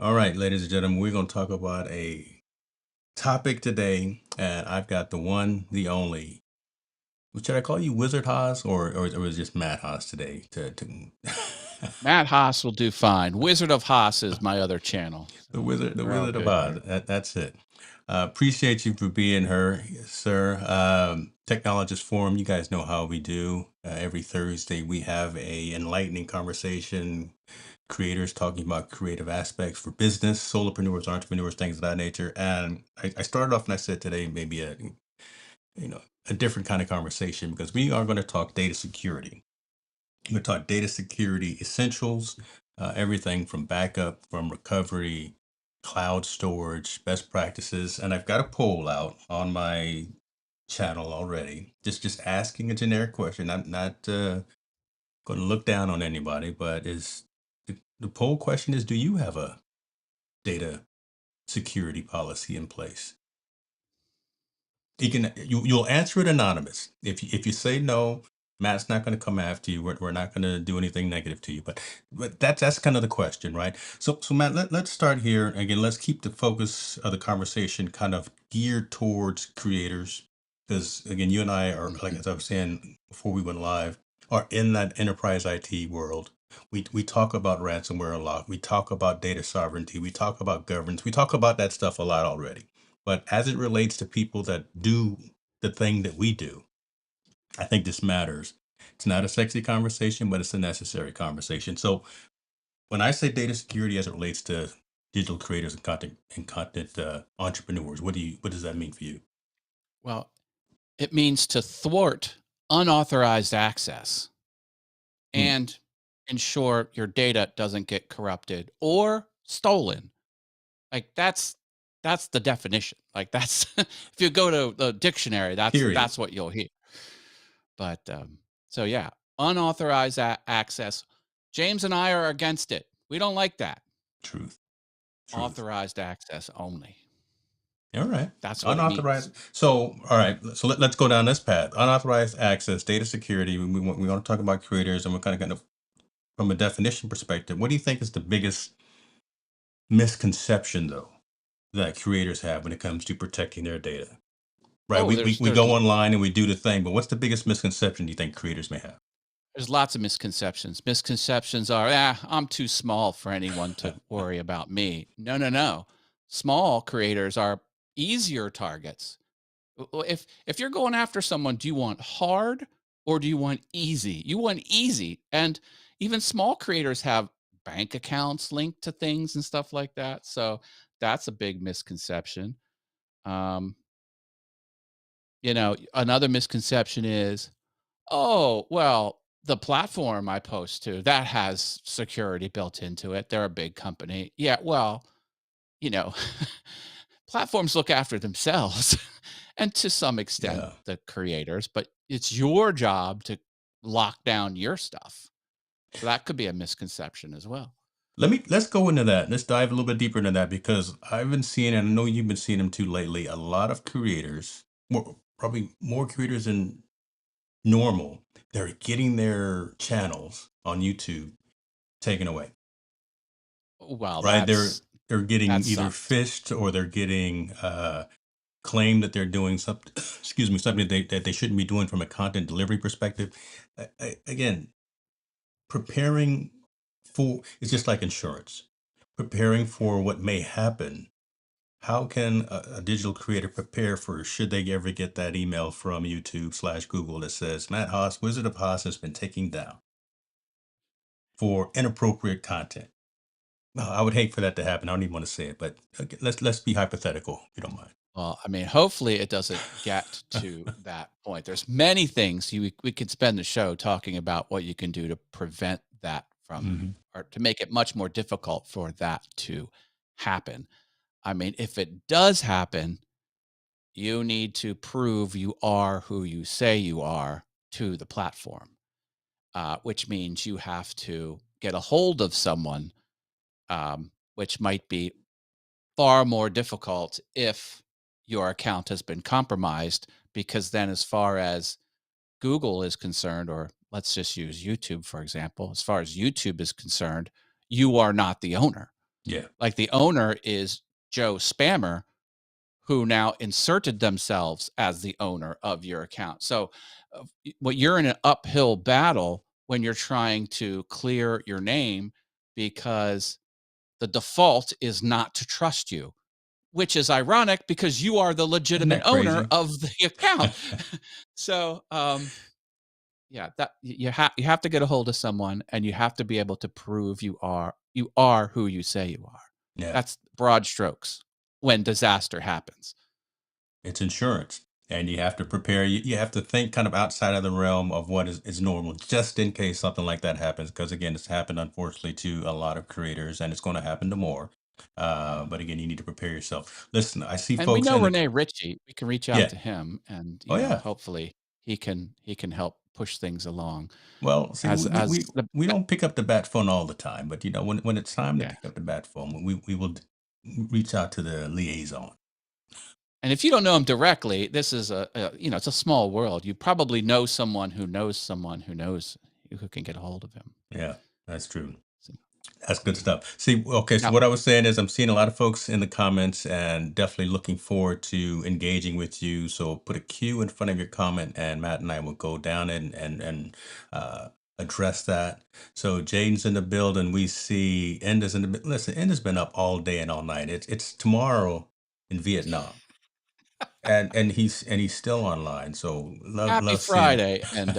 All right, ladies and gentlemen, we're going to talk about a topic today, and I've got the one, the only. Should I call you Wizard Haas, or is it just Matt Haas today? Matt Haas will do fine. Wizard of Haas is my other channel. So The we're all Wizard of good Oz. here. That's it. Appreciate you for being here, sir. Technologist Forum. You guys know how we do. Every Thursday we have a enlightening conversation. Creators talking about creative aspects for business, solopreneurs, entrepreneurs, things of that nature. And I started off and I said today maybe you know a different kind of conversation because we are going to talk data security. We're going to talk data security essentials, everything from backup, from recovery, cloud storage, best practices. And I've got a poll out on my channel already. Just asking a generic question. I'm not going to look down on anybody, but is the poll question is: do you have a data security policy in place? You'll answer it anonymous. If you say no, Matt's not going to come after you. We're not going to do anything negative to you. But that's kind of the question, right? So Matt, let's start here again. Let's keep the focus of the conversation kind of geared towards creators, because again, you and I are, like, Mhm. as I was saying before we went live, are in that enterprise IT world. We talk about ransomware a lot. We talk about data sovereignty. We talk about governance. We talk about that stuff a lot already. But as it relates to people that do the thing that we do, I think this matters. It's not a sexy conversation, but it's a necessary conversation. So when I say data security as it relates to digital creators and content entrepreneurs, what does that mean for you? Well, it means to thwart unauthorized access Hmm, and ensure your data doesn't get corrupted or stolen. Like that's the definition. Like that's if you go to the dictionary, that's period. that's what you'll hear. But so yeah, unauthorized access. James and I are against it. We don't like that. Truth. Truth. Authorized access only. All right. That's what it means. Unauthorized. So, all right. So let's go down this path. Unauthorized access, data security. We want to talk about creators, and we're kind of from a definition perspective. What do you think is the biggest misconception, though, that creators have when it comes to protecting their data? Right. Oh, We go online and we do the thing, but what's the biggest misconception you think creators may have? there's lots of misconceptions. Misconceptions are, I'm too small for anyone to worry about me. No, no, no. Small creators are easier targets. If you're going after someone, do you want hard or do you want easy? You want easy. And even small creators have bank accounts linked to things and stuff like that. So that's a big misconception. Um, another misconception is, oh, well, the platform I post to, that has security built into it. They're a big company. Yeah, well, you know, platforms look after themselves and to some extent Yeah. the creators, but it's your job to lock down your stuff. So that could be a misconception as well. Let's go into that. Let's dive a little bit deeper into that because I've been seeing, and I know you've been seeing them too lately, a lot of creators, probably more creators than normal, they're getting their channels on YouTube taken away. Well, Right? They're getting that either sucks. phished or they're getting claim that they're doing something excuse me, something that they shouldn't be doing from a content delivery perspective. Again, preparing for it's just like insurance. Preparing for what may happen. How can a digital creator prepare for should they ever get that email from YouTube/Google that says Matt Haas, Wizard of Haas, has been taken down for inappropriate content? I would hate for that to happen. I don't even want to say it, but okay, let's be hypothetical, if you don't mind. Well, I mean, hopefully it doesn't get to that point. There's many things we could spend the show talking about what you can do to prevent that from Mhm. or to make it much more difficult for that to happen. I mean, if it does happen, you need to prove you are who you say you are to the platform, which means you have to get a hold of someone, which might be far more difficult if your account has been compromised, because then, as far as Google is concerned, or let's just use YouTube, for example, as far as YouTube is concerned, you are not the owner. Yeah. Like the owner is Joe Spammer, who now inserted themselves as the owner of your account. So, what you're in an uphill battle when you're trying to clear your name because the default is not to trust you, which is ironic because you are the Isn't legitimate that owner crazy? of the account. So, yeah, that you have to get a hold of someone and you have to be able to prove you are who you say you are. Yeah. That's broad strokes when disaster happens. It's insurance. And you have to prepare. You have to think kind of outside of the realm of what is normal, just in case something like that happens. Because again, it's happened unfortunately to a lot of creators, and it's going to happen to more. But again, you need to prepare yourself. Listen, I see And we folks know in the Rene Ritchie. We can reach out yeah. to him and, Oh yeah. hopefully he can help push things along Well, see, as the we don't pick up the bat phone all the time, but when it's time to yeah. pick up the bat phone, we will reach out to the liaison. And if you don't know him directly, this is it's a small world. You probably know someone who knows someone who knows who can get a hold of him. Yeah, that's true. So, That's good stuff. See, okay, so now, what I was saying is I'm seeing a lot of folks in the comments and definitely looking forward to engaging with you. So put a Q in front of your comment and Matt and I will go down and address that. So Jaden's in the building. We see Enda's in the listen, Enda's been up all day and all night. It's tomorrow in Vietnam. And he's still online. So happy love seeing Friday, and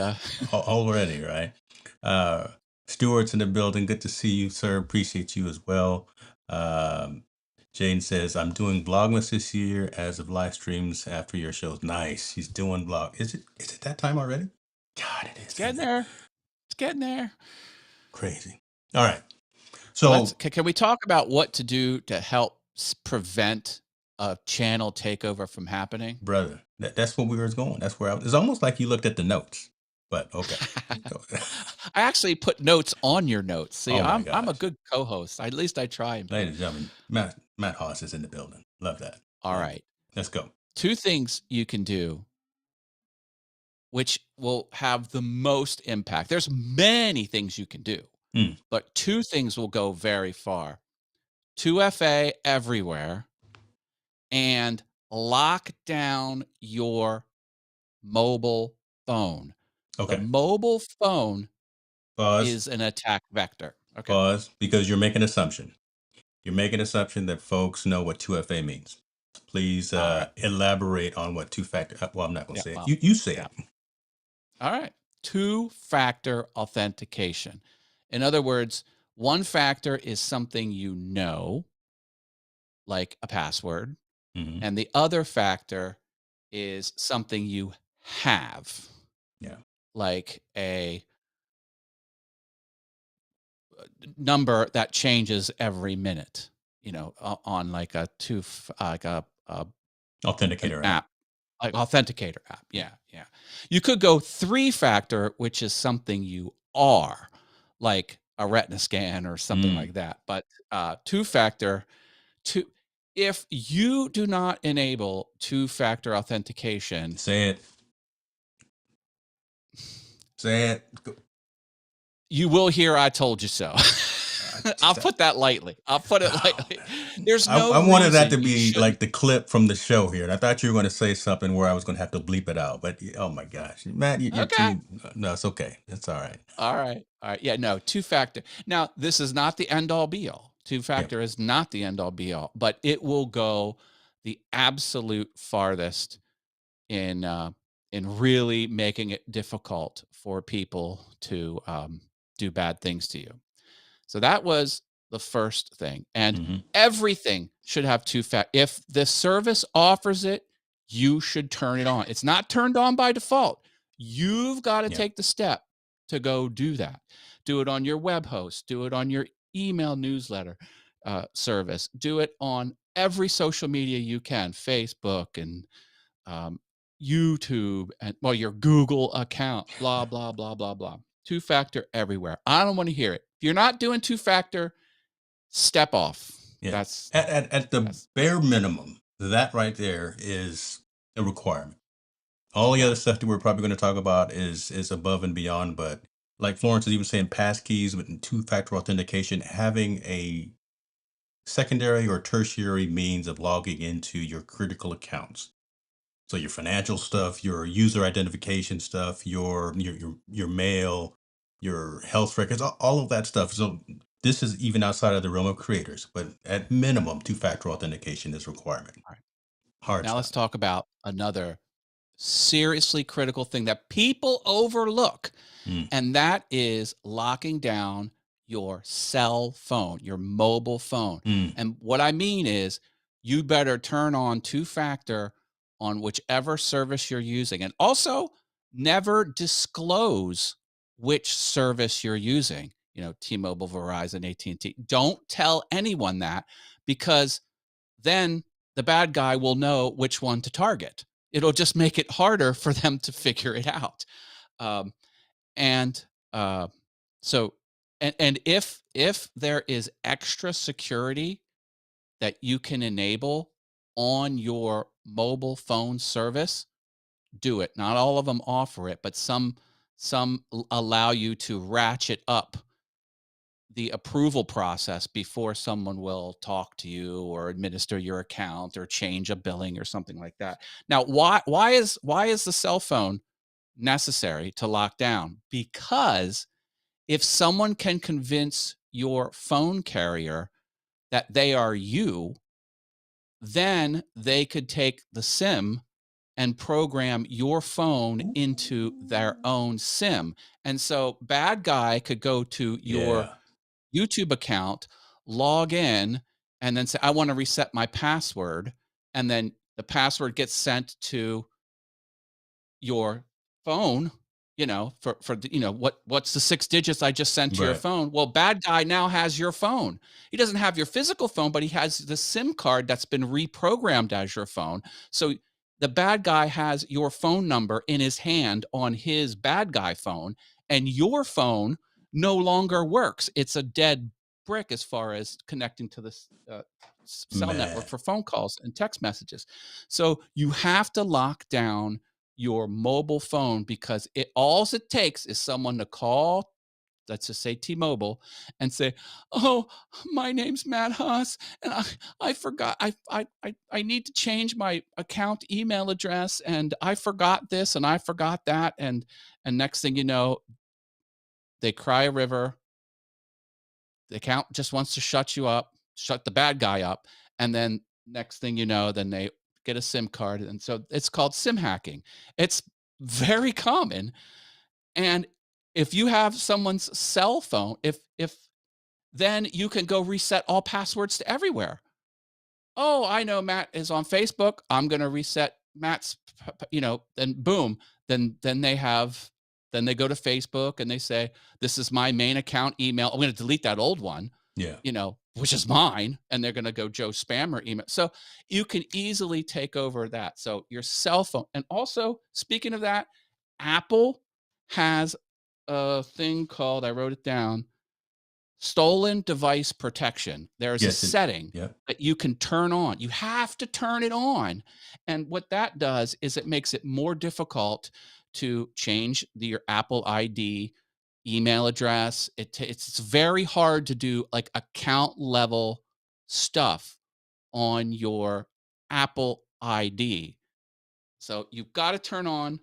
already, right? Uh, Stewart's in the building. Good to see you, sir. Appreciate you as well. Um, Jane says, I'm doing Vlogmas this year as of live streams after your shows. Nice. He's doing vlog. Is it that time already? God, it it's is, getting isn't it? there. It's getting there. Crazy. All right. Let's So, can we talk about what to do to help prevent a channel takeover from happening? brother, that's where we were going. That's where it's almost like you looked at the notes, but okay. Go. I actually put notes on your notes. See, Oh my I'm a gosh. good co-host. At least I try and be. Ladies and gentlemen, Matt Haas is in the building. Love that. All Love it. right. Let's go. Two things you can do which will have the most impact. There's many things you can do, Mm, but two things will go very far. 2FA everywhere and lock down your mobile phone. The okay. mobile phone Pause. is an attack vector. Okay. Pause. Because you're making an assumption. You're making an assumption that folks know what 2FA means. Please All right. elaborate on what two factor. Well, I'm not going to Yeah. say it. Well, You say yeah. it. All right. Two-factor authentication. In other words, one factor is something you know, like a password, Hmm. and the other factor is something you have, Yeah. like a number that changes every minute, on like a like an Authenticator app. app, like authenticator app. Yeah, yeah. You could go three-factor, which is something you are, like a retina scan or something Mm. like that. But two-factor, two if you do not enable two-factor authentication, Say it. Say it. you will hear "I told you so." I'll put that lightly. I'll put it Oh, lightly. man. There's I no wanted that to reason you be shouldn't. like the clip from the show here. And I thought you were going to say something where I was going to have to bleep it out. But oh my gosh, Matt, you're Okay. too. No, it's okay. It's all right. All right. All right. Yeah, no, two-factor. Now, this is not the end all be all. Yeah. Two-factor is not the end all be all, but it will go the absolute farthest in really making it difficult for people to do bad things to you. So that was the first thing. And Hmm. everything should have two-factor. If the service offers it, you should turn it on. It's not turned on by default. You've got to Yeah. take the step to go do that. Do it on your web host, do it on your email newsletter service, do it on every social media you can, Facebook and um, YouTube, and well, your Google account, blah, blah, blah, blah, blah. Two-factor everywhere. I don't want to hear it. If you're not doing two-factor, step off. Yeah. That's At the that's bare minimum, that right there is a requirement. All the yeah. other stuff that we're probably going to talk about is above and beyond. But like Florence is even saying, passkeys with two-factor authentication, having secondary or tertiary means of logging into your critical accounts. So your financial stuff, your user identification stuff, your mail, your health records, all of that stuff. So this is even outside of the realm of creators, but at minimum, two-factor authentication is a requirement. All right. Hard Now let's stop. talk about another seriously critical thing that people overlook, Mm, and that is locking down your cell phone, your mobile phone. mm, And what I mean is you better turn on two factor on whichever service you're using. And also never disclose which service you're using, T-Mobile, Verizon, AT&T. Don't tell anyone that, because then the bad guy will know which one to target. It'll just make it harder for them to figure it out. Um, and uh, so, and if there is extra security that you can enable on your mobile phone service, do it. Not all of them offer it, but some allow you to ratchet up the approval process before someone will talk to you or administer your account or change a billing or something like that. Now, why is the cell phone necessary to lock down? Because if someone can convince your phone carrier that they are you, then they could take the SIM and program your phone into their own SIM. And so bad guy could go to your yeah. YouTube account, log in, and then say, I want to reset my password. And then the password gets sent to your phone, for what's the six digits I just sent to your Right. phone? Well, bad guy now has your phone. He doesn't have your physical phone, but he has the SIM card that's been reprogrammed as your phone. So the bad guy has your phone number in his hand on his bad guy phone, and your phone no longer works. It's a dead brick as far as connecting to this cell network Man. for phone calls and text messages. So you have to lock down your mobile phone, because it takes is someone to call, let's just say T-Mobile, and say, "Oh, my name's Matt Haas, and I forgot I need to change my account email address, and I forgot this and I forgot that," and next thing you know, they cry a river. The account just wants to shut you up, shut the bad guy up, and then next thing you know, then they get a SIM card, and so it's called SIM hacking. It's very common, and if you have someone's cell phone, if then you can go reset all passwords to everywhere. Oh, I know Matt is on Facebook. I'm going to reset Matt's, then boom, then then they go to Facebook and they say, this is my main account email. I'm going to delete that old one, Yeah. which is mine. And they're going to go Joe Spammer email. So you can easily take over that. So your cell phone. And also, speaking of that, Apple has a thing called, I wrote it down, stolen device protection. There's a Yes. setting Yeah. that you can turn on. You have to turn it on. And what that does is it makes it more difficult to change your Apple ID email address. It's very hard to do like account level stuff on your Apple ID. So you've got to turn on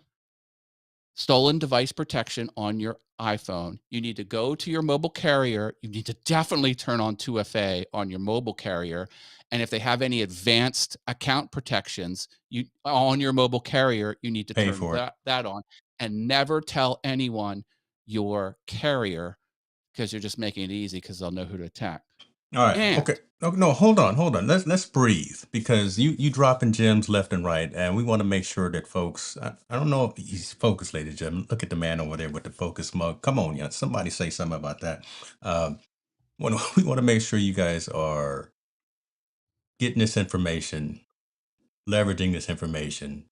stolen device protection on your iPhone. You need to go to your mobile carrier. You need to definitely turn on 2FA on your mobile carrier. And if they have any advanced account protections you on your mobile carrier, you need to Pay turn for it. that on, and never tell anyone your carrier, because you're just making it easy because they'll know who to attack. All right. And Okay. No, no, hold on. Let's breathe because you dropping gems left and right, and we want to make sure that folks. I don't know if he's focused, ladies and gentlemen. Look at the man over there with the focus mug. Come on, yeah. Somebody say something about that. Um, we want to make sure you guys are getting this information, leveraging this information,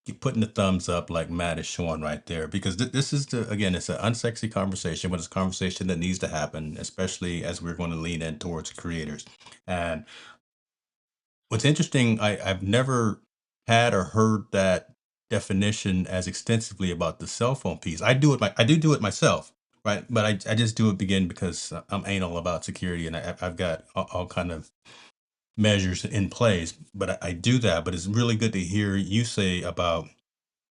keep putting the thumbs up like Matt is showing right there, because this is the again, it's an unsexy conversation, but it's a conversation that needs to happen, especially as we're going to lean in towards creators. And what's interesting, I've never had or heard that definition as extensively about the cell phone piece. I do it. I do do it myself, Right, but I just do it again because I'm anal about security, and I've got all kind of measures in place. But I do that. But it's really good to hear you say about,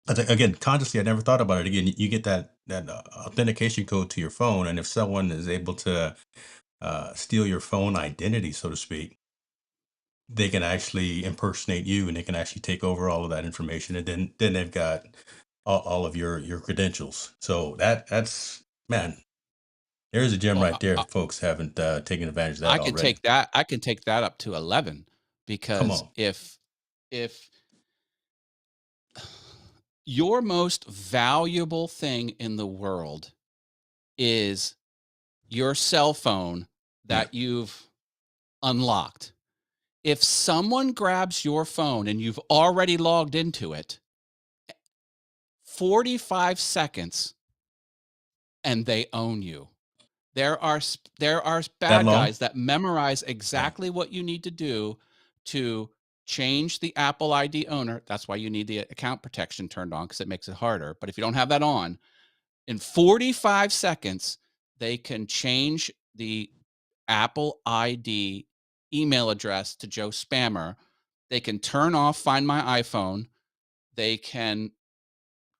again, consciously. I never thought about it. Again, you get that authentication code to your phone, and if someone is able to steal your phone identity, so to speak, they can actually impersonate you, and they can actually take over all of that information, and then they've got all of your credentials. So that's, man, there's a gem Well, right there. If folks haven't taken advantage of that I can already. take that I can take that up to 11 Come because on. if your most valuable thing in the world is your cell phone Yeah. that you've unlocked. If someone grabs your phone and you've already logged into it, 45 seconds and they own you. There are That bad long? guys that memorize Yeah. exactly what you need to do to change the Apple ID owner. That's why you need the account protection turned on because it makes it harder. But if you don't have that on, in 45 seconds, they can change the Apple ID email address to Joe Spammer. They can turn off Find My iPhone. They can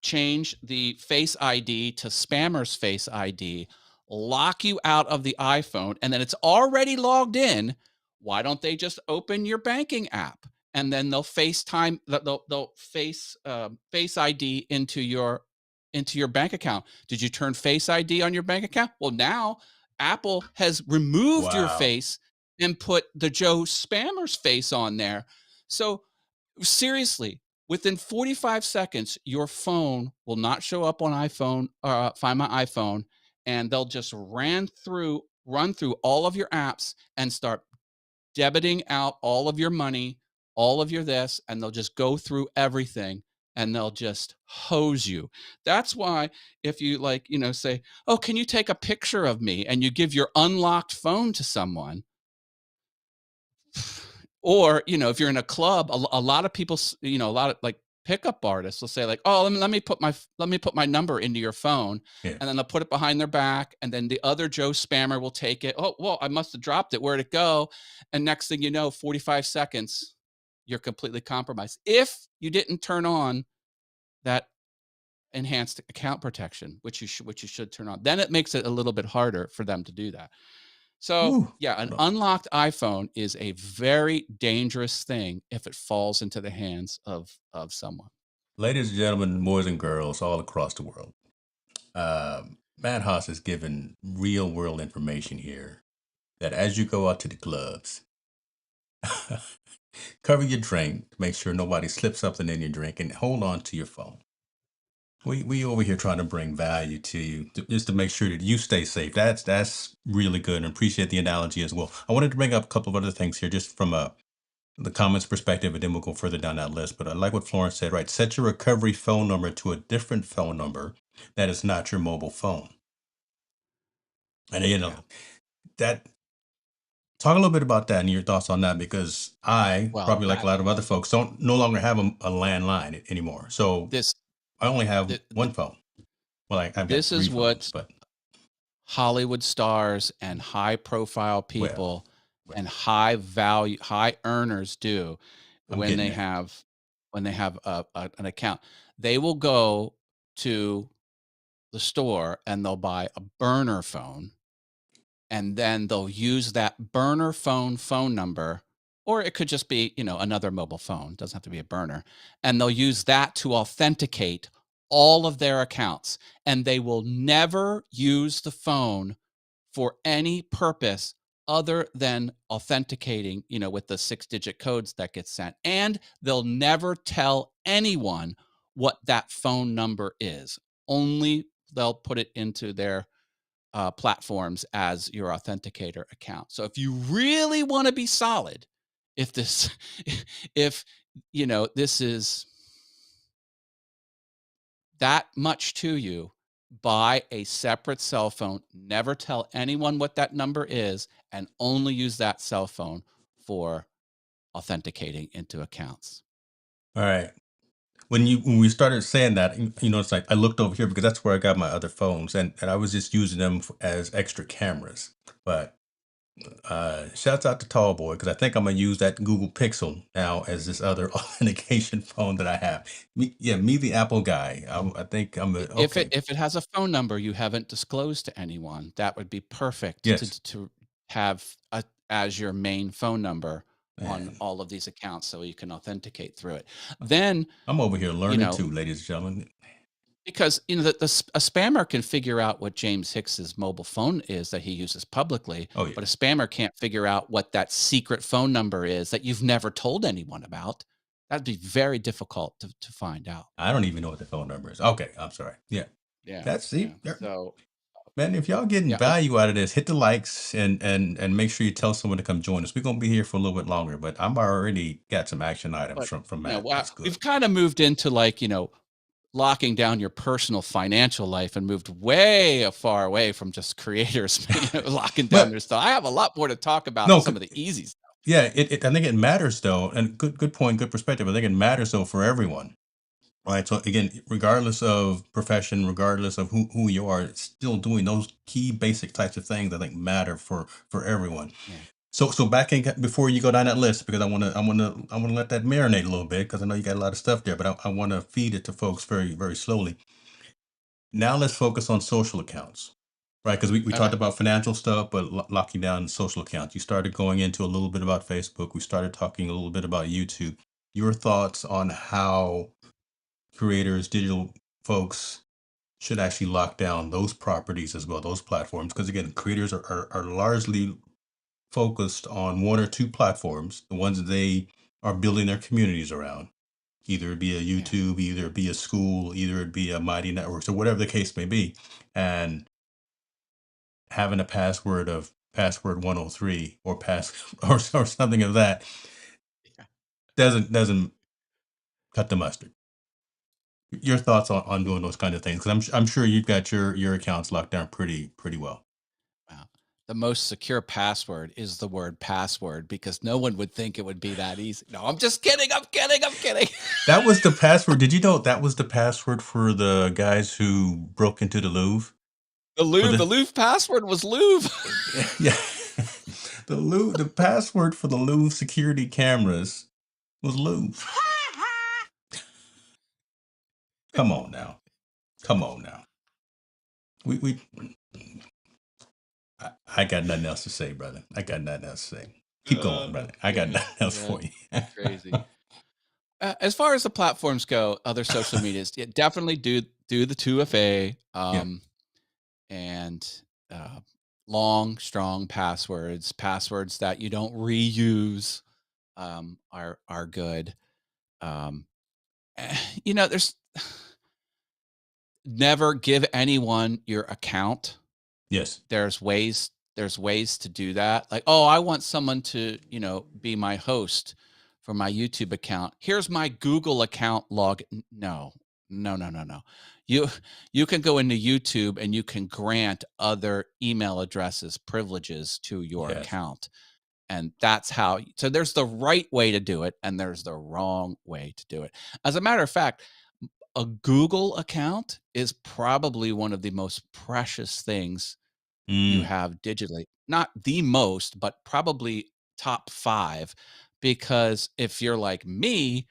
change the Face ID to Spammer's Face ID, lock you out of the iPhone, and then it's already logged in. Why don't they just open your banking app and then they'll FaceTime, they'll Face ID into your bank account? Did you turn Face ID on your bank account? Well, now Apple has removed your Wow. face and put the Joe Spammer's face on there. So seriously, within 45 seconds, your phone will not show up on iPhone, Find My iPhone, and they'll just run through all of your apps and start debiting out all of your money, all of your this, and they'll just go through everything and they'll just hose you. That's why if you like, say, "Oh, can you take a picture of me?" and you give your unlocked phone to someone, or if you're in a club, a lot of people, a lot of like pickup artists will say like, "Oh, let me put my number into your phone," Yeah. and then they'll put it behind their back, and then the other Joe Spammer will take it. "Oh, well, I must have dropped it. Where'd it go?" And next thing you know, 45 seconds, you're completely compromised if you didn't turn on that enhanced account protection, which you should turn on. Then it makes it a little bit harder for them to do that. So, Woo. yeah, an unlocked iPhone is a very dangerous thing if it falls into the hands of someone. Ladies and gentlemen, boys and girls all across the world, Matt Haas has given real world information here that as you go out to the clubs, cover your drink, make sure nobody slips something in your drink, and hold on to your phone. We over here trying to bring value to you, just to make sure that you stay safe. That's really good, and appreciate the analogy as well. I wanted to bring up a couple of other things here, just from the comments perspective, and then we'll go further down that list. But I like what Florence said, right? Set your recovery phone number to a different phone number that is not your mobile phone. And Yeah. that, talk a little bit about that and your thoughts on that, because I, Well, probably like a that lot of other folks, don't no longer have a landline anymore. So this I only have th- one th- phone. Well, I've got this three is phones, what but Hollywood stars and high profile well, people and well, high earners do I'm when getting they there. have an account. They will go to the store and they'll buy a burner phone, and then they'll use that burner phone number, or it could just be, another mobile phone, it doesn't have to be a burner, and they'll use that to authenticate all of their accounts, and they will never use the phone for any purpose other than authenticating, with the 6-digit codes that get sent, and they'll never tell anyone what that phone number is. Only they'll put it into their platforms as your authenticator account. So if you really want to be solid, if this, if this is that much to you, buy a separate cell phone. Never tell anyone what that number is, and only use that cell phone for authenticating into accounts. All right. when we started saying that, it's like I looked over here because that's where I got my other phones, and I was just using them as extra cameras. But shouts out to Tall Boy because I think I'm gonna use that Google Pixel now as this other authentication phone that I have. Me, the Apple guy. I think I'm okay. If it has a phone number you haven't disclosed to anyone, that would be perfect Yes, to have as your main phone number on man. all of these accounts so you can authenticate through it. Then, I'm over here you learning know, too, ladies and gentlemen. because a spammer can figure out what James Hicks's mobile phone is that he uses publicly, Oh yeah, but a spammer can't figure out what that secret phone number is that you've never told anyone about. That'd be very difficult to find out. I don't even know what the phone number is. Okay, I'm sorry. Yeah, Yeah, that's yeah. see. So, Man, if y'all getting yeah, value out of this, hit the likes and make sure you tell someone to come join us. We're gonna be here for a little bit longer, but I'm already got some action items but, from Matt. That's good. we've kinda moved into, like, locking down your personal financial life and moved way far away from just creators, locking down But their stuff. I have a lot more to talk about no, some of the easy stuff. yeah, I think it matters though, and good point, good perspective. I think it matters though for everyone. Right. So again, regardless of profession, regardless of who you are, it's still doing those key basic types of things I think matter for everyone. Yeah. So back in before you go down that list, because I wanna let that marinate a little bit because I know you got a lot of stuff there, but I want to feed it to folks very very slowly. Now let's focus on social accounts, right? Because we talked Okay. about financial stuff, but locking down social accounts. You started going into a little bit about Facebook. We started talking a little bit about YouTube. Your thoughts on how creators, digital folks should actually lock down those properties as well, those platforms. Because again, creators are largely focused on one or two platforms, the ones that they are building their communities around. Either it be a Yeah. YouTube, either it be a school, either it be a Mighty Networks, or whatever the case may be. And having a password of password 103 or pass or something of that Yeah. doesn't cut the mustard. Your thoughts on doing those kind of things? Because I'm sure you've got your accounts locked down pretty well. Wow. The most secure password is the word password because no one would think it would be that easy. No, I'm just kidding. I'm kidding. I'm kidding. That was the password. Did you know that was the password for the guys who broke into the Louvre? For The the Louvre password was Louvre. yeah, the password for the Louvre security cameras was Louvre. Come on now, come on now. We I got nothing else to say, brother. I got nothing else to say. Keep going, brother. I got Yeah, nothing else yeah, for you. crazy. As far as the platforms go, other social medias, yeah, definitely do the 2FA, Yeah. and long, strong passwords that you don't reuse, are good. Um, there's never give anyone your account. Yes. There's ways to do that. Like, "Oh, I want someone to, be my host for my YouTube account. Here's my Google account log." No. No, no, no, no. You you can go into YouTube and you can grant other email addresses privileges to your Yes. account, and that's how so there's the right way to do it, and there's the wrong way to do it. As a matter of fact, a Google account is probably one of the most precious things you Mm. have digitally. Not the most, but probably top 5, because if you're like me,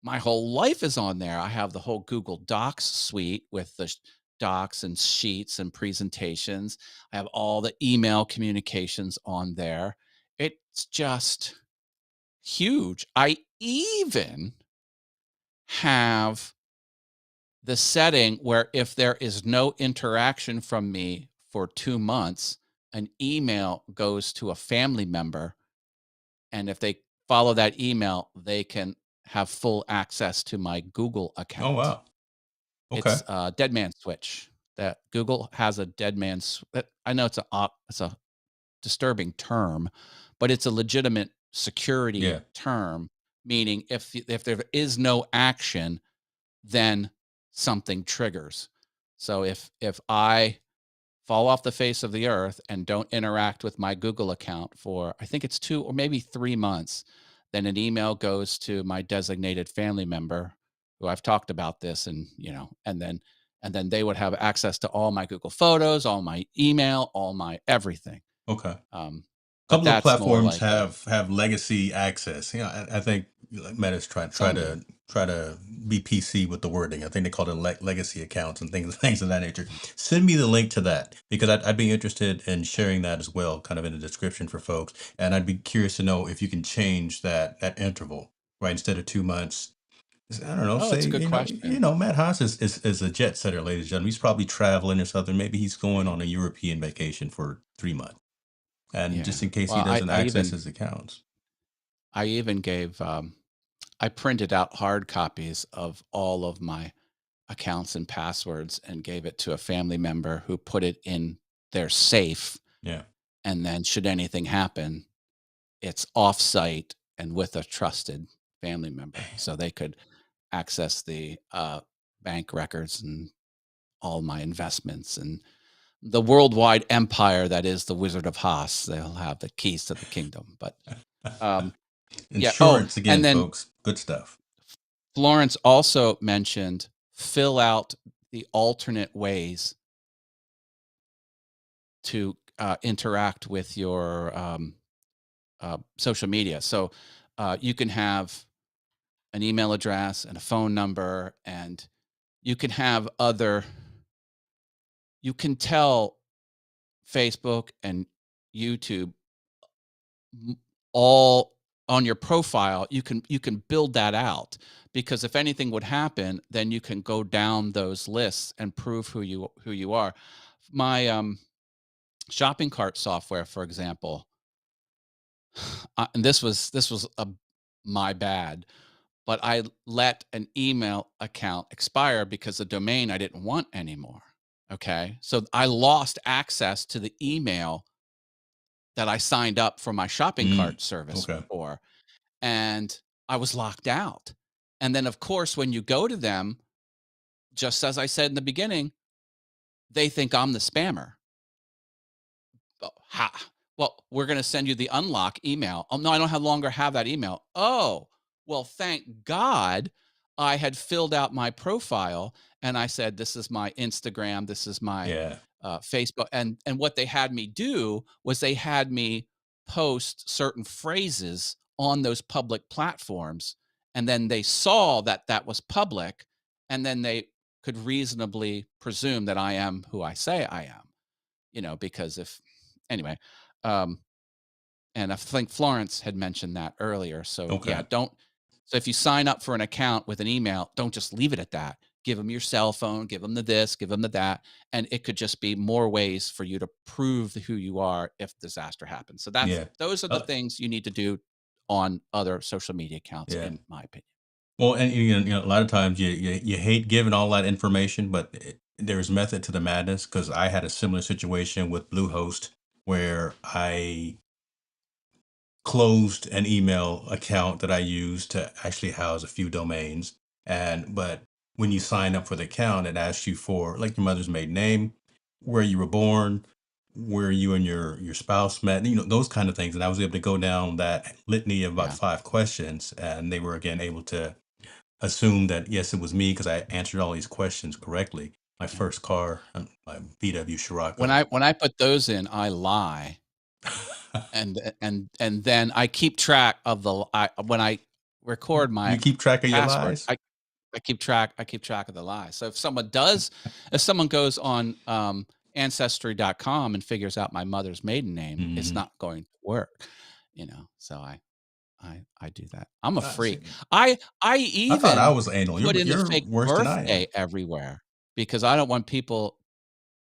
my whole life is on there. I have the whole Google Docs suite with the docs and sheets and presentations. I have all the email communications on there. It's just huge. I even have the setting where if there is no interaction from me for 2 months, an email goes to a family member, and if they follow that email, they can have full access to my Google Oh account. wow. Okay. It's a dead man switch that Google has a dead man I know it's a disturbing term, but it's a legitimate Yeah. security term, meaning if there is no action, then something triggers. So if I fall off the face of the earth and don't interact with my Google account for I think it's 2 or maybe 3 months, then an email goes to my designated family member who I've talked about this, and and then they would have access to all my Google Photos, all my email, all my everything. Okay. Um, but Couple of that's more platforms like a have legacy access. I think like Meta's try some do. to try to be PC with the wording. I think they call it legacy accounts and things things of that nature. Send me the link to that because I'd be interested in sharing that as well, kind of in the description for folks. And I'd be curious to know if you can change that interval, right? Instead of 2 months, I don't know. Oh, Say it's a good question. Matt Haas is a jet setter, ladies and gentlemen. He's probably traveling or something. Maybe he's going on a European vacation for 3 months, and Yeah. just in case he Well, I doesn't I access even his accounts. I even gave I printed out hard copies of all of my accounts and passwords and gave it to a family member who put it in their safe. Yeah. And then, should anything happen, it's off-site and with a trusted family member, so they could access the bank records and all my investments and the worldwide empire that is the Wizard of Haas. They'll have the keys to the kingdom. But um, yeah. Oh, Insurance and again, then folks. Good stuff. Florence also mentioned fill out the alternate ways to interact with your social media. So you can have an email address and a phone number, and you can have other, you can tell Facebook and YouTube all on your profile. You can build that out, because if anything would happen, then you can go down those lists and prove who you are. My shopping cart software, for example, and this was my bad, but I let an email account expire because the domain I didn't want anymore. Okay, so I lost access to the email that I signed up for my shopping Mm, cart service okay. for, and I was locked out. And then, of course, when you go to them, just as I said in the beginning, they think I'm the spammer. Oh, ha. Well, we're going to send you the unlock email. Oh, no, I don't longer have that email. Oh, well, thank God I had filled out my profile and I said, this is my Instagram, this is my Yeah. Facebook. And what they had me do was they had me post certain phrases on those public platforms. And then they saw that that was public. And then they could reasonably presume that I am who I say I am, because if anyway, um, and I think Florence had mentioned that earlier. So yeah, Okay. don't. So if you sign up for an account with an email, don't just leave it at that. Give them your cell phone, give them the this, give them the that, and it could just be more ways for you to prove who you are if disaster happens. So Yeah. those are the Uh, things you need to do on other social media accounts, yeah. in my opinion. Well, and a lot of times you hate giving all that information, but there's method to the madness because I had a similar situation with Bluehost where I closed an email account that I used to actually house a few domains. But when you sign up for the account, it asks you for like your mother's maiden name, where you were born, where you and your spouse met, those kind of things. And I was able to go down that litany of about Yeah. 5 questions, and they were again able to assume that yes, it was me because I answered all these questions correctly. My Yeah. first car, my VW When Scirocco. I put those in, I lie, and then I keep track of when I record You my keep track of your password. lies? I keep track of the lie. So if someone goes on ancestry.com and figures out my mother's maiden name, it's Hmm. not going to work. So I do that. I'm a See, freak. I I thought I even was anal. put in the You're fake worse than I birthday am. everywhere because I don't want people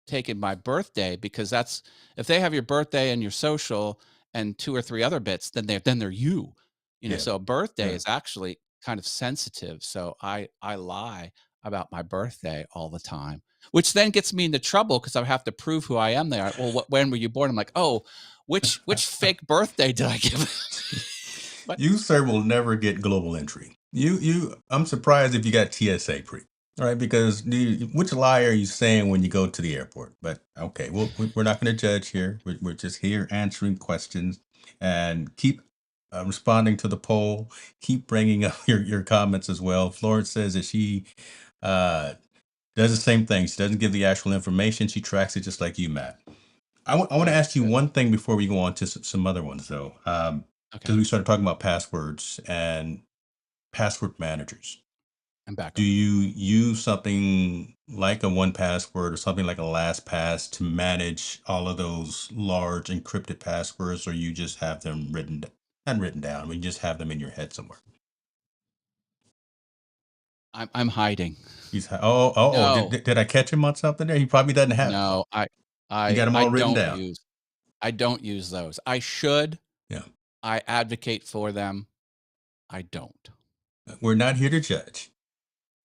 taking my birthday, because that's, if they have your birthday and your social and two or three other bits, then they're you. Yeah, So a birthday yeah, is actually kind of sensitive. So I lie about my birthday all the time, which then gets me into trouble because I have to prove who I am. There. Well, when were you born? I'm like, oh, which fake birthday did I give? But you sir will never get global entry. I'm surprised if you got TSA pre. All right, because which lie are you saying when you go to the airport? But okay, we're not going to judge here. We're just here answering questions and keep responding to the poll. Keep bringing up your comments as well. Florence says that she uh, does the same thing. She doesn't give the actual information. She tracks it just like you, Matt. I want to Good, ask you good. one thing before we go on to some other ones, though, Okay. because we started talking about passwords and password managers. And Do backup. you use something like a one password or something like a LastPass to manage all of those large encrypted passwords, or you just have them not written down, but you just have them in your head somewhere? I'm hiding. Did, No, did I catch him on something there? He probably doesn't have them. no, You got them I all written don't down. use I don't use those. I should. Yeah. I advocate for them. I don't. We're not here to judge.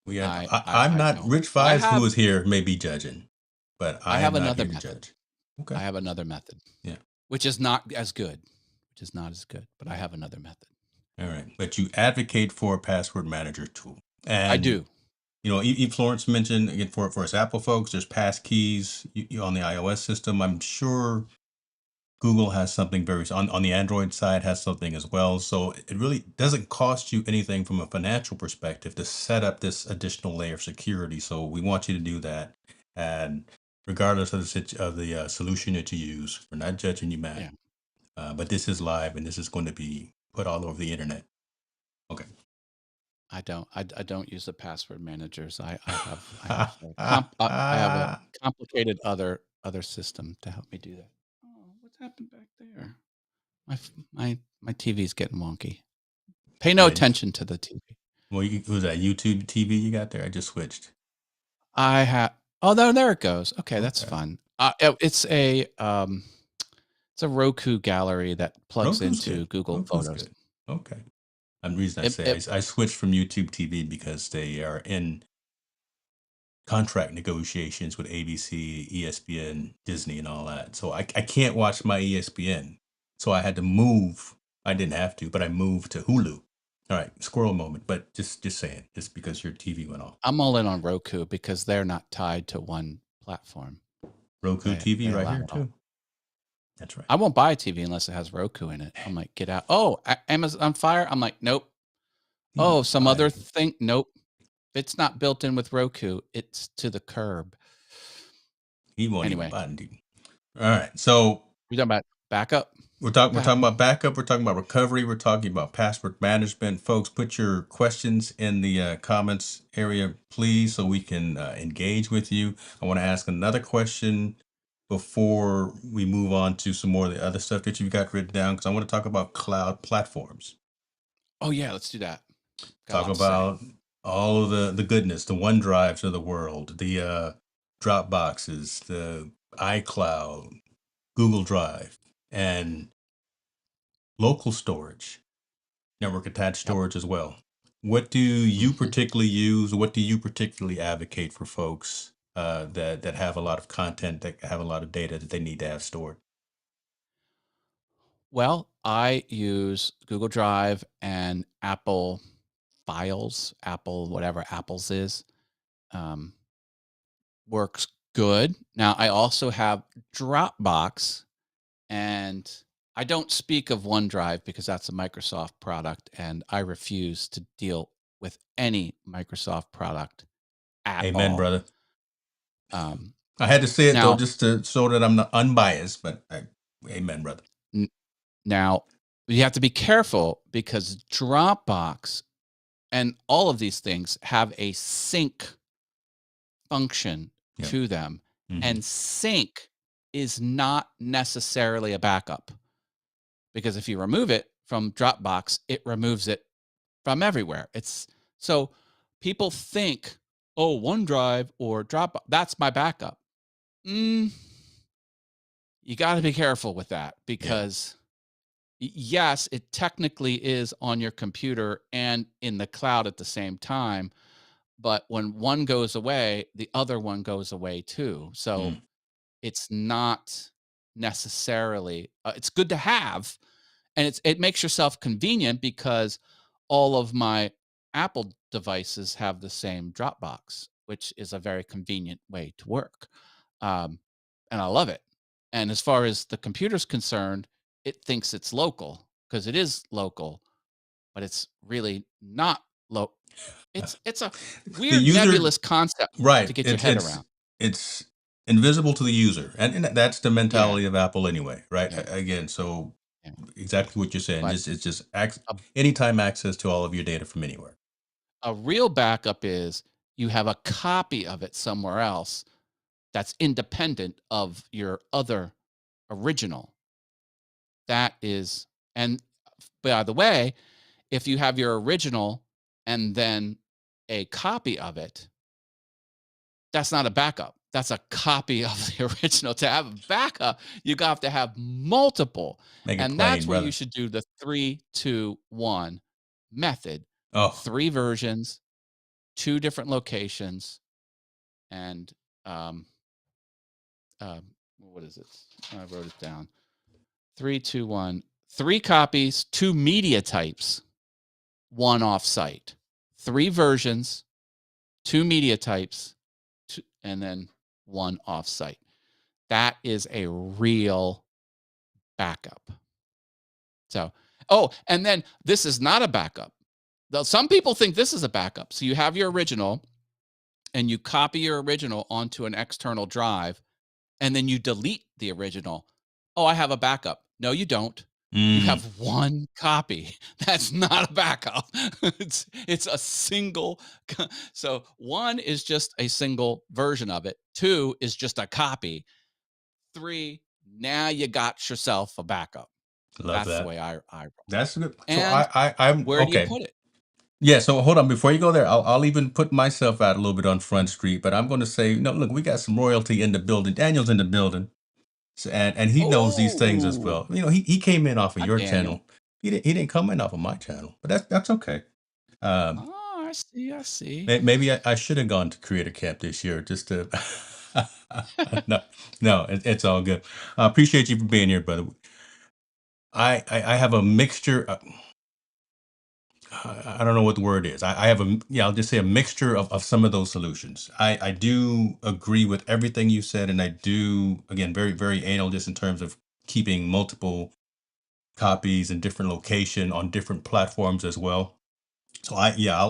I'm I not don't. Rich But Vise, who is here, may be judging, but I I have am not another here to method. judge. Okay. I have another method, Yeah. which is not as good. Which is not as good, but I have another method. All right. But you advocate for a password manager tool. I And do. Florence mentioned again for us Apple folks, there's passkeys on the iOS system. I'm sure Google has something on the Android side has something as well. So it really doesn't cost you anything from a financial perspective to set up this additional layer of security. So we want you to do that. And regardless of the solution that you use, we're not judging you, Matt. Yeah. But this is live and this is going to be put all over the internet. Okay. I don't use the password managers. I have a complicated other system to help me do that. Oh, what's happened back there? My TV's getting wonky. Pay no That attention to the TV. was that YouTube TV you got there? I just switched. I have. Oh, there it goes. Okay, that's Okay. fun. It's a Roku gallery that plugs Roku's into good. Google Roku's Photos. good. Okay. And the reason I It, say it, I switched from YouTube TV because they are in contract negotiations with ABC, ESPN, Disney, and all that. So I can't watch my ESPN. So I had to move. I didn't have to, but I moved to Hulu. All right, squirrel moment, but just saying, just because your TV went off. I'm all in on Roku because they're not tied to one platform. Roku TV They right allow here it all. too. That's right. I won't buy a TV unless it has Roku in it. I'm like, get out. Oh, Amazon Fire. I'm like, nope. Oh, some other thing. Nope. If it's not built in with Roku, it's to the curb. He won't even Anyway, buy it. All right, so we're talking about backup. we're talking about backup. We're talking about recovery. We're talking about password management. Folks, put your questions in the comments area, please, so we can engage with you. I want to ask another question before we move on to some more of the other stuff that you've got written down, because I want to talk about cloud platforms. Oh yeah, let's do that. Got a Talk lot to say. about all of the goodness, the OneDrives of the world, the Dropboxes, the iCloud, Google Drive, and local storage, network attached Yep. storage as well. What do you Mhm. particularly use? What do you particularly advocate for folks that have a lot of content, that have a lot of data that they need to have stored? Well, I use Google Drive and Apple Files, Apple, whatever Apple's is, um, works good. Now, I also have Dropbox, and I don't speak of OneDrive because that's a Microsoft product, and I refuse to deal with any Microsoft product at Amen, all. brother. Um, I had to say it though, now, just to show that I'm not unbiased, but amen, brother. n- now you have to be careful because Dropbox and all of these things have a sync function Yeah. to them, Hmm. and sync is not necessarily a backup, because if you remove it from Dropbox, it removes it from everywhere. It's so people think, oh, OneDrive or Dropbox, that's my backup. Mm, you got to be careful with that Yeah. because yes, it technically is on your computer and in the cloud at the same time. But when one goes away, the other one goes away too. So Mm. it's not necessarily, it's good to have, and it makes yourself convenient because all of my Apple devices have the same Dropbox, which is a very convenient way to work. Um, and I love it. And as far as the computer's concerned, it thinks it's local. because it is local, but it's really not low. It's a The weird user, nebulous concept to right? get your It's head it's around. it's invisible to the user, and that's the Yeah, mentality of Apple anyway, right? yeah, Again, so yeah. exactly what you're saying. But It's just a anytime access to all of your data from anywhere. a real backup is you have a copy of it somewhere else that's independent of your other original. That is, and by the way, if you have your original and then a copy of it, that's not a backup. That's a copy of the original. To have a backup, you have to have multiple. Make it And plain, that's where you brother. should do the 3-2-1 method. Oh, 3 versions, 2 different locations, and what is it? I wrote it down. 3-2-1. 3 copies, 2 media types, 1 offsite. 3 versions, 2 media types, and then 1 offsite. That is a real backup. So, oh, and then this is not a backup. Though some people think this is a backup. So you have your original and you copy your original onto an external drive and then you delete the original. Oh, I have a backup. No, you don't. You mm, have 1 copy. That's not a backup. It's a single so 1 is just a single version of it. 2 is just a copy. 3, now you got yourself a backup. love That's the that. way I roll. That's good. So And I'm where do you okay. put it? Yeah. So hold on before you go there. I'll even put myself out a little bit on Front Street, but I'm going to say, no, look, we got some royalty in the building. Daniel's in the building. So, and he knows these things as Oh, well. He came in off of not your Daniel. channel. He didn't come in off of my channel, but that's okay. Um, Oh, I see, I see. maybe I should have gone to Creator Camp this year just to. No, no, it's all good. I appreciate you for being here, brother. I have a mixture. I don't know what the word is. I have yeah, I'll just say a mixture of some of those solutions. I do agree with everything you said, and I do again very very anal just in terms of keeping multiple copies in different location on different platforms as well. So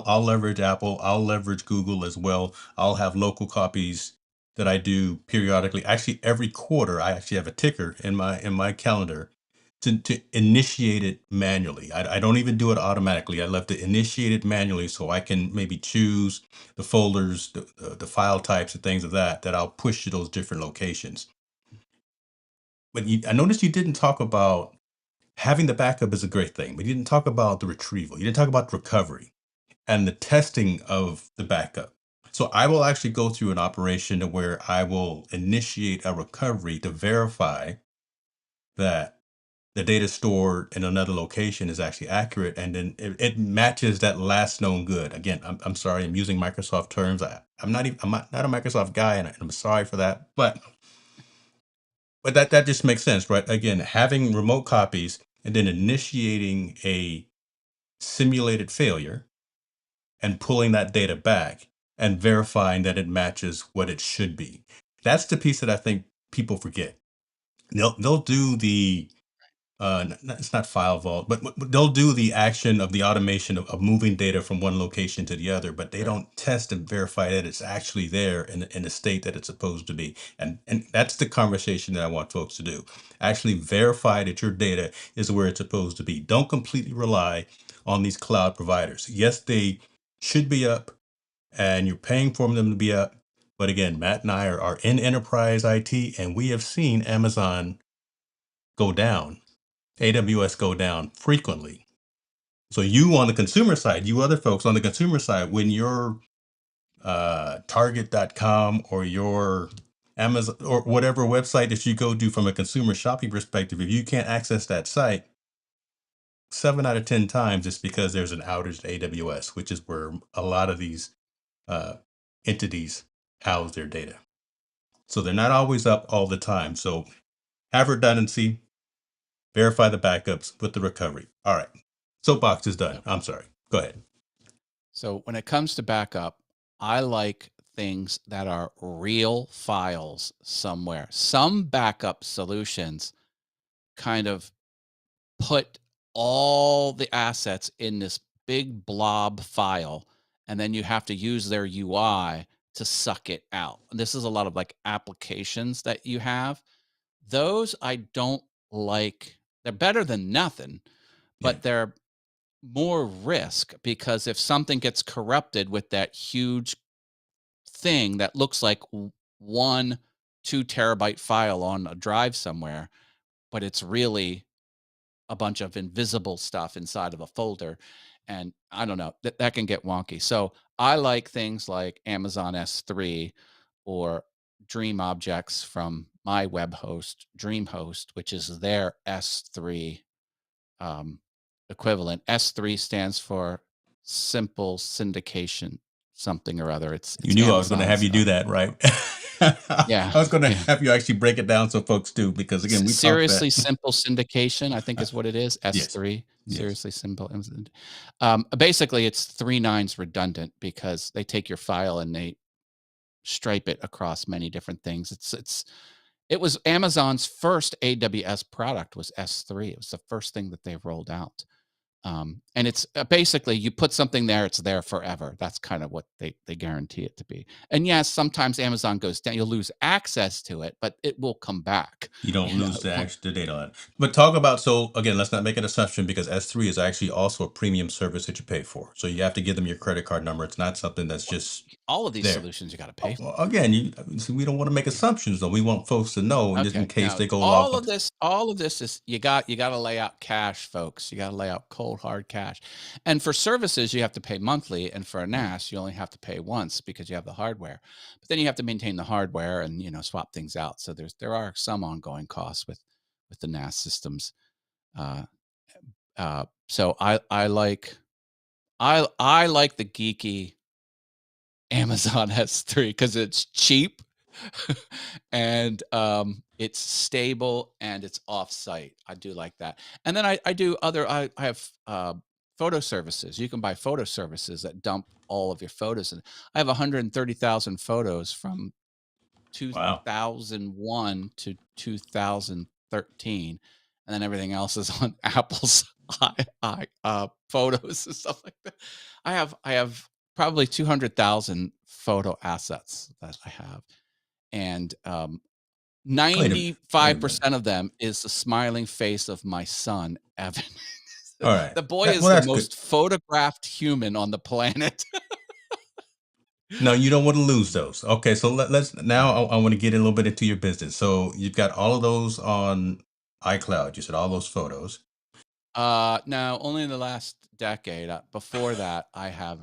I'll leverage Apple. I'll leverage Google as well. I'll have local copies that I do periodically. Actually, every quarter I actually have a ticker in my calendar to initiate it manually. I don't even do it automatically. I left it initiated manually so I can maybe choose the folders, the file types, and things of that I'll push to those different locations. But I noticed you didn't talk about having the backup is a great thing, but you didn't talk about the retrieval. You didn't talk about recovery and the testing of the backup. So I will actually go through an operation to where I will initiate a recovery to verify that the data stored in another location is actually accurate, and then it matches that last known good. Again, I'm sorry, I'm using Microsoft terms. I'm not a Microsoft guy, and I'm sorry for that. But that just makes sense, right? Again, having remote copies and then initiating a simulated failure and pulling that data back and verifying that it matches what it should be. That's the piece that I think people forget. They'll do the it's not file vault, but they'll do the action of the automation of moving data from one location to the other, but they Right. don't test and verify that it's actually there in the state that it's supposed to be. And that's the conversation that I want folks to do. Actually verify that your data is where it's supposed to be. Don't completely rely on these cloud providers. Yes, they should be up and you're paying for them to be up. But again, Matt and I are in enterprise IT, and we have seen Amazon go down, AWS go down frequently. So you on the consumer side, you other folks on the consumer side, when your Target.com or your Amazon or whatever website that you go to from a consumer shopping perspective, if you can't access that site, 7 out of 10 times it's because there's an outage to AWS, which is where a lot of these uh, entities house their data. So they're not always up all the time. So have redundancy, verify the backups with the recovery. All right. Soapbox is done. Yep. I'm sorry. Go ahead. So when it comes to backup, I like things that are real files somewhere. Some backup solutions kind of put all the assets in this big blob file, and then you have to use their UI to suck it out. And this is a lot of like applications that you have. Those I don't like. They're better than nothing, Yeah. but they're more risk because if something gets corrupted with that huge thing that looks like 1 2 terabyte file on a drive somewhere, but it's really a bunch of invisible stuff inside of a folder. And I don't know, that can get wonky. So I like things like Amazon S3 or Dream Objects from my web host, DreamHost, which is their S3 um, equivalent. S3 stands for Simple Syndication, something or other. You It's knew I was going to have Amazon's. you do that, right? Yeah, I was going to yeah. have you actually break it down so folks do, because again, we talked that. Seriously Simple Syndication, I think is what it is, Yes. S3, Yes. Seriously Simple basically, it's 3 nines redundant because they take your file and they stripe it across many different things. It was Amazon's first AWS product was S3. It was the first thing that they rolled out. And it's basically you put something there, it's there forever. That's kind of what they guarantee it to be. And yes, sometimes Amazon goes down, you'll lose access to it, but it will come back. You don't You know, lose the actual data on it. But talk about, so again, let's not make an assumption, because S3 is actually also a premium service that you pay for. So you have to give them your credit card number. It's not something that's just all of these there. solutions you got to pay Well, for. again, see, we don't want to make assumptions, though. We want folks to know, and just in Okay. case Now, they go log on. all of this is you got to lay out cash, folks. You got to lay out cold hard cash. And for services, you have to pay monthly, and for a NAS, you only have to pay once because you have the hardware. But then you have to maintain the hardware and swap things out. So there are some ongoing costs with the NAS systems. Uh, so I like the geeky Amazon S3 because it's cheap and it's stable and it's off-site. I do like that. And then I do I have photo services. You can buy photo services that dump all of your photos. And I have 130,000 photos from Wow. 2001 to 2013. And then everything else is on Apple's photos and stuff like that. I have probably 200,000 photo assets that I have. And Wait a minute. 95% of them is the smiling face of my son, Evan. All right. The boy is Well, the that's good. most photographed human on the planet. No, you don't want to lose those. Okay, so let's now. I want to get a little bit into your business. So you've got all of those on iCloud. You said all those photos. No, only in the last decade. Before that, I have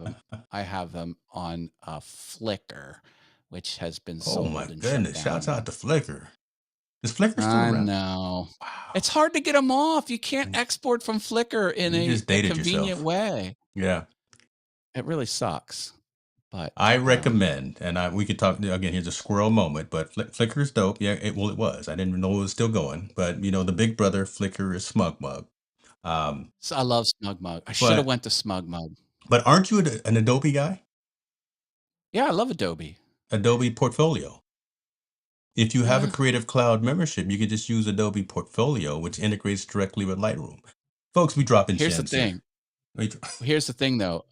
them on Flickr, which has been Oh my sold and shut goodness! down Shouts out now. to Flickr. Is Flickr still I around? know. Wow. It's hard to get them off. You can't export from Flickr in You just a dated convenient yourself. way. Yeah. It really sucks. But I recommend, and we could talk again. Here's a squirrel moment, but Flickr is dope. Yeah, it was. I didn't know it was still going, but the big brother Flickr is SmugMug. Um, so I love SmugMug. I should have but went to SmugMug. aren't you an Adobe guy? Yeah, I love Adobe. Adobe Portfolio. If you have a Yeah. Creative Cloud membership, you can just use Adobe Portfolio, which integrates directly with Lightroom. Folks, we dropping Here's the gems here. thing. Here's the thing, though.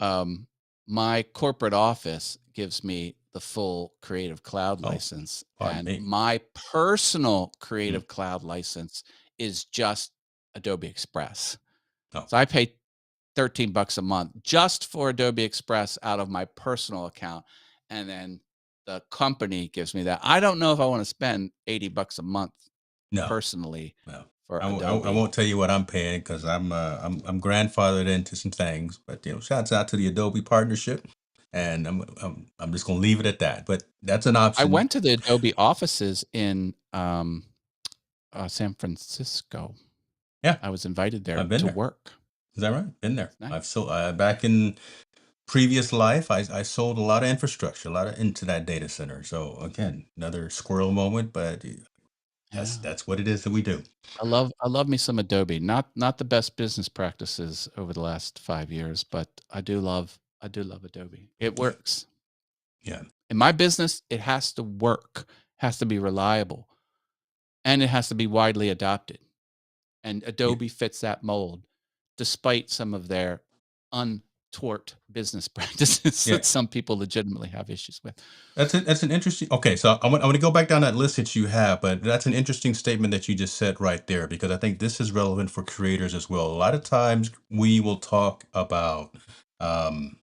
My corporate office gives me the full Creative Cloud Oh, license, pardon and me. my personal Mm. Creative Cloud license is just Adobe Express. Oh, So I pay $13 a month just for Adobe Express out of my personal account, and then the company gives me that. I don't know if I want to spend $80 a month no, personally no. for I Adobe. won't tell you what I'm paying, because I'm grandfathered into some things. But shouts out to the Adobe partnership, and I'm just gonna leave it at that. But that's an I option. went to the Adobe offices in San Francisco. Yeah, I was invited there I've been to there. work. Is that right? Been there. It's nice. I've sold back in previous life. I sold a lot of infrastructure, a lot of into that data center. So again, another squirrel moment, but Yeah. that's what it is that we do. I love me some Adobe. Not the best business practices over the last 5 years, but I do love Adobe. It Yeah, works. yeah, In my business, it has to work, has to be reliable, and it has to be widely adopted. And yeah. Adobe fits that mold. despite some of their untoward business practices Yeah. that some people legitimately have issues with. That's an interesting. Okay, so I want to go back down that list that you have, but that's an interesting statement that you just said right there because I think this is relevant for creators as well. A lot of times we will talk about um,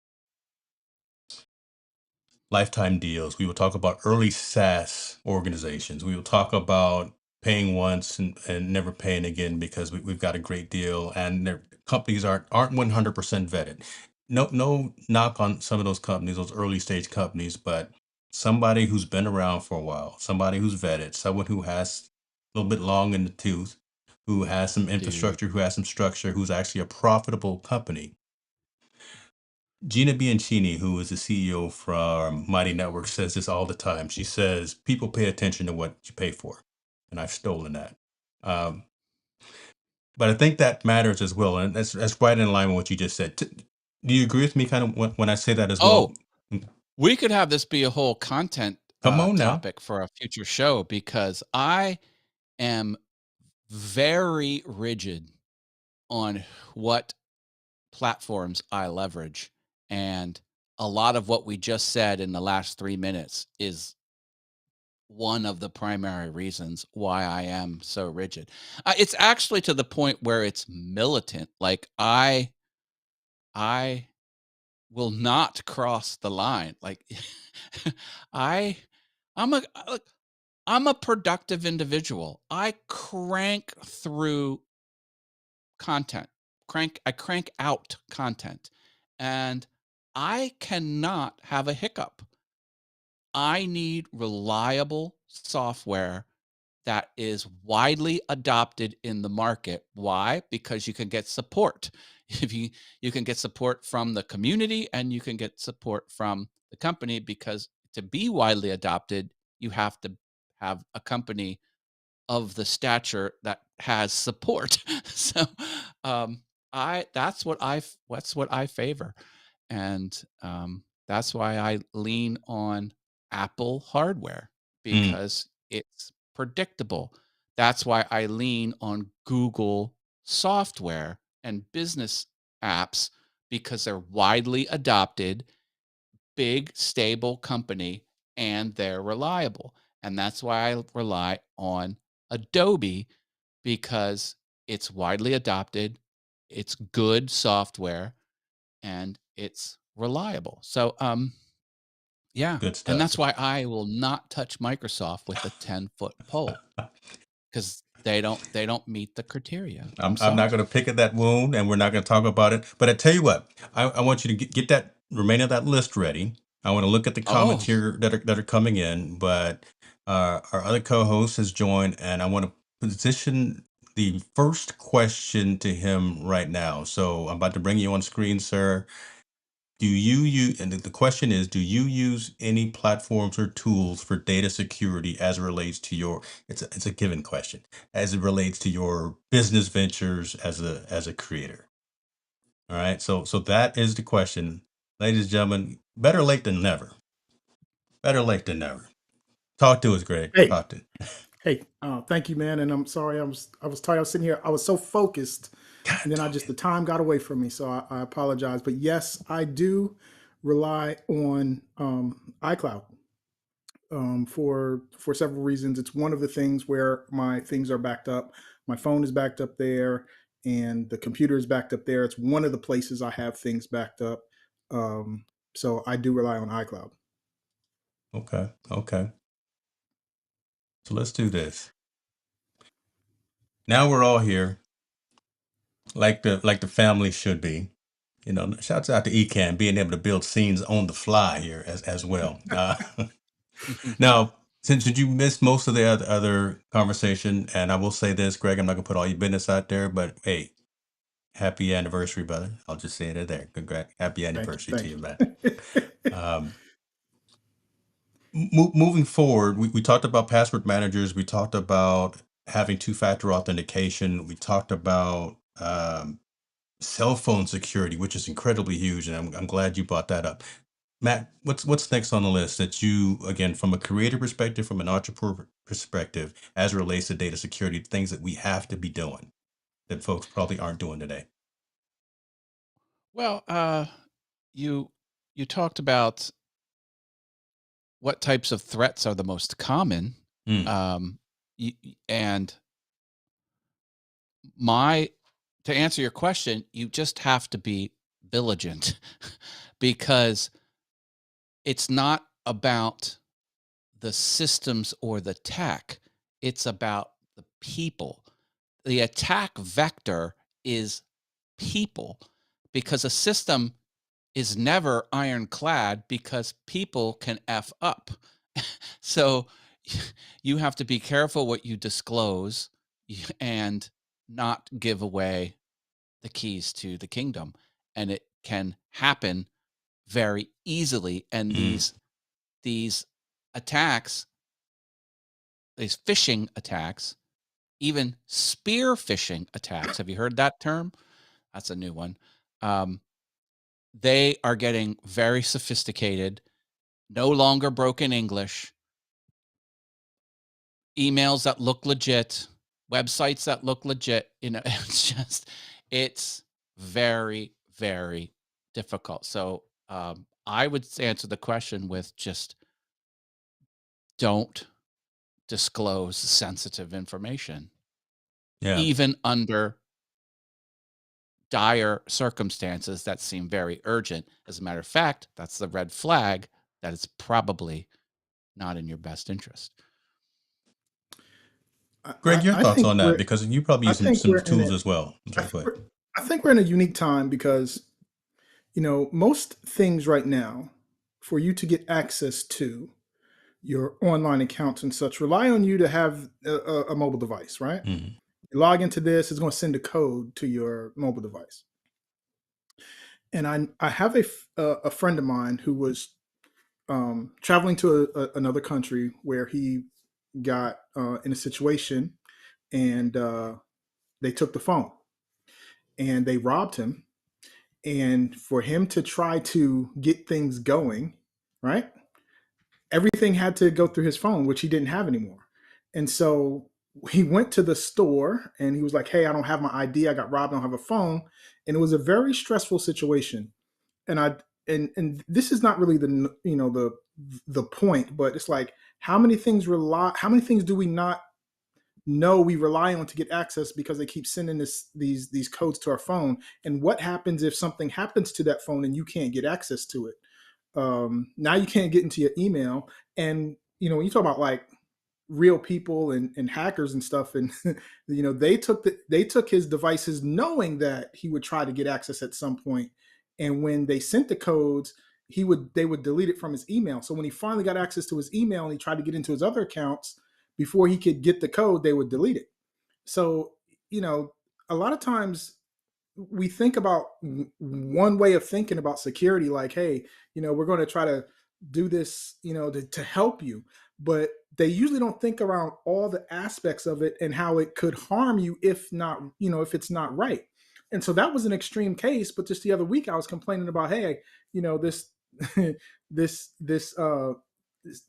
lifetime deals. We will talk about early SaaS organizations. We will talk about paying once and never paying again because we've got a great deal and their companies aren't 100% vetted. No knock on some of those companies, those early stage companies, but somebody who's been around for a while, somebody who's vetted, someone who has a little bit long in the tooth, who has some Dude, infrastructure, who has some structure, who's actually a profitable company. Gina Bianchini, who is the CEO from Mighty Network, says this all the time. She says, people pay attention to what you pay for. And I've stolen that. Um, but I think that matters as well. And that's right in line with what you just said. Do you agree with me kind of when I say that as well? oh, we could have this be a whole content Come on now. topic for a future show because I am very rigid on what platforms I leverage. And a lot of what we just said in the last 3 minutes is one of the primary reasons why I am so rigid. It's actually to the point where it's militant. Like I will not cross the line. Like I I'm a look, I'm a productive individual. I crank through content. I crank out content. And I cannot have a hiccup. I need reliable software that is widely adopted in the market. Why? Because you can get support. If you can get support from the community and you can get support from the company because to be widely adopted, you have to have a company of the stature that has support. So um I that's what I favor. And that's why I lean on Apple hardware Mm, because it's predictable. That's why I lean on Google software and business apps because they're widely adopted, big, stable company, and they're reliable. And that's why I rely on Adobe because it's widely adopted, it's good software, and it's reliable. So, yeah, good and stuff. that's why I will not touch Microsoft with a 10-foot pole because they don't meet the criteria. I'm I'm not going sorry. to pick at that wound, and we're not going to talk about it. But I tell you what, I want you to get that remainder of that list ready. I want to look at the comments Oh, here that are coming in. But our other co-host has joined, and I want to position the first question to him right now. So I'm about to bring you on screen, sir. Do you use, and the question is, do you use any platforms or tools for data security as it relates to your, it's a given question, as it relates to your business ventures as a creator? All right. So that is the question. Ladies and gentlemen, better late than never. Better late than never. Talk to us, Greg. Hey, Talk to. hey, thank you, man. And I'm sorry, I was tired. I was sitting here. I was so focused, God and then I dog just it. the time got away from me. So I apologize. But yes, I do rely on iCloud for several reasons. It's one of the things where my things are backed up. My phone is backed up there, and the computer is backed up there. It's one of the places I have things backed up. Um, so I do rely on iCloud. Okay. Okay. So let's do this. Now we're all here, like the family should be. Shouts out to Ecan being able to build scenes on the fly here as well. Now, since you missed most of the other conversation, and I will say this, Greg, I'm not gonna put all your business out there, but hey, happy anniversary, brother. I'll just say it there. Congrats, happy Thank you. anniversary to Thank you, man. you. Um, moving forward, we talked about password managers. We talked about having two-factor authentication. We talked about cell phone security, which is incredibly huge, and I'm glad you brought that up. Matt, what's next on the list that you, again, from a creator perspective, from an entrepreneur perspective, as it relates to data security, things that we have to be doing that folks probably aren't doing today? Well, you you talked about what types of threats are the most common, Mm, and my to answer your question, you just have to be vigilant because it's not about the systems or the tech, it's about the people. The attack vector is people because a system is never ironclad because people can F up. So you have to be careful what you disclose and not give away the keys to the kingdom. And it can happen very easily. And mm. these attacks, these phishing attacks, even spear phishing attacks. Have you heard that term? That's a new one. Um, they are getting very sophisticated, no longer broken English, emails that look legit, websites that look legit. It's very, very difficult. So I would answer the question with just don't disclose sensitive information, Yeah. even under dire circumstances that seem very urgent. As a matter of fact, that's the red flag that it's probably not in your best interest. Greg, your I thoughts think on that? we're Because you probably I use think some we're in tools it. as well. I'm I sorry, go think ahead. we're I think we're in a unique time because most things right now, for you to get access to your online accounts and such, rely on you to have a mobile device, right? Hmm. You log into this, it's going to send a code to your mobile device. And I have a friend of mine who was traveling to another country where he got in a situation, and they took the phone and they robbed him. And for him to try to get things going, right? Everything had to go through his phone, which he didn't have anymore. And so he went to the store and he was like, "Hey, I don't have my ID. I got robbed. I don't have a phone." And it was a very stressful situation. And and this is not really the point, but it's like how many things do we not know we rely on to get access because they keep sending these codes to our phone? And what happens if something happens to that phone and you can't get access to it? Now you can't get into your email. And when you talk about like real people and hackers and stuff, and they took his devices knowing that he would try to get access at some point. And when they sent the codes, they would delete it from his email. So when he finally got access to his email and he tried to get into his other accounts, before he could get the code, they would delete it. So a lot of times we think about one way of thinking about security, like, hey, we're going to try to do this, to help you. But they usually don't think around all the aspects of it and how it could harm you if not, if it's not right. And so that was an extreme case. But just the other week I was complaining about, hey, this this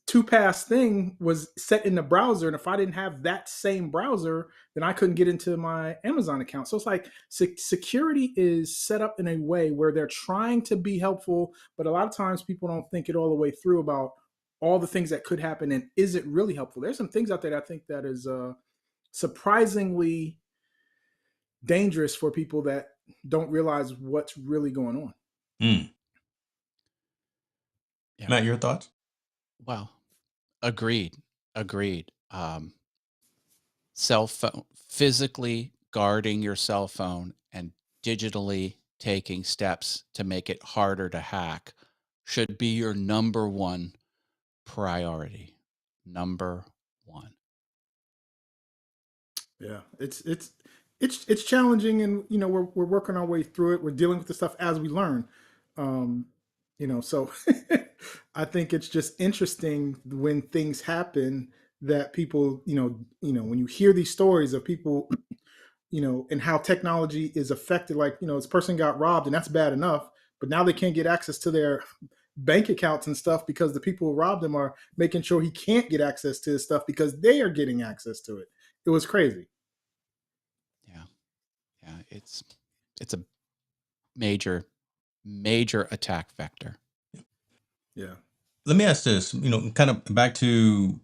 two pass thing was set in the browser, and if I didn't have that same browser, then I couldn't get into my Amazon account. So it's like security is set up in a way where they're trying to be helpful, but a lot of times people don't think it all the way through about all the things that could happen and is it really helpful. There's some things out there that I think that is surprisingly dangerous for people that don't realize what's really going on. Mm. Yeah. Matt, your thoughts? Well, agreed. Agreed. Cell phone, physically guarding your cell phone and digitally taking steps to make it harder to hack should be your number one priority. Number one. Yeah, it's challenging, and we're working our way through it. We're dealing with the stuff as we learn. Um, so I think it's just interesting when things happen that people, when you hear these stories of people, and how technology is affected. Like, this person got robbed, and that's bad enough, but now they can't get access to their bank accounts and stuff because the people who robbed them are making sure he can't get access to his stuff because they are getting access to it. It was crazy. Yeah. Yeah. It's a major major attack vector. Yeah. Let me ask this, kind of back to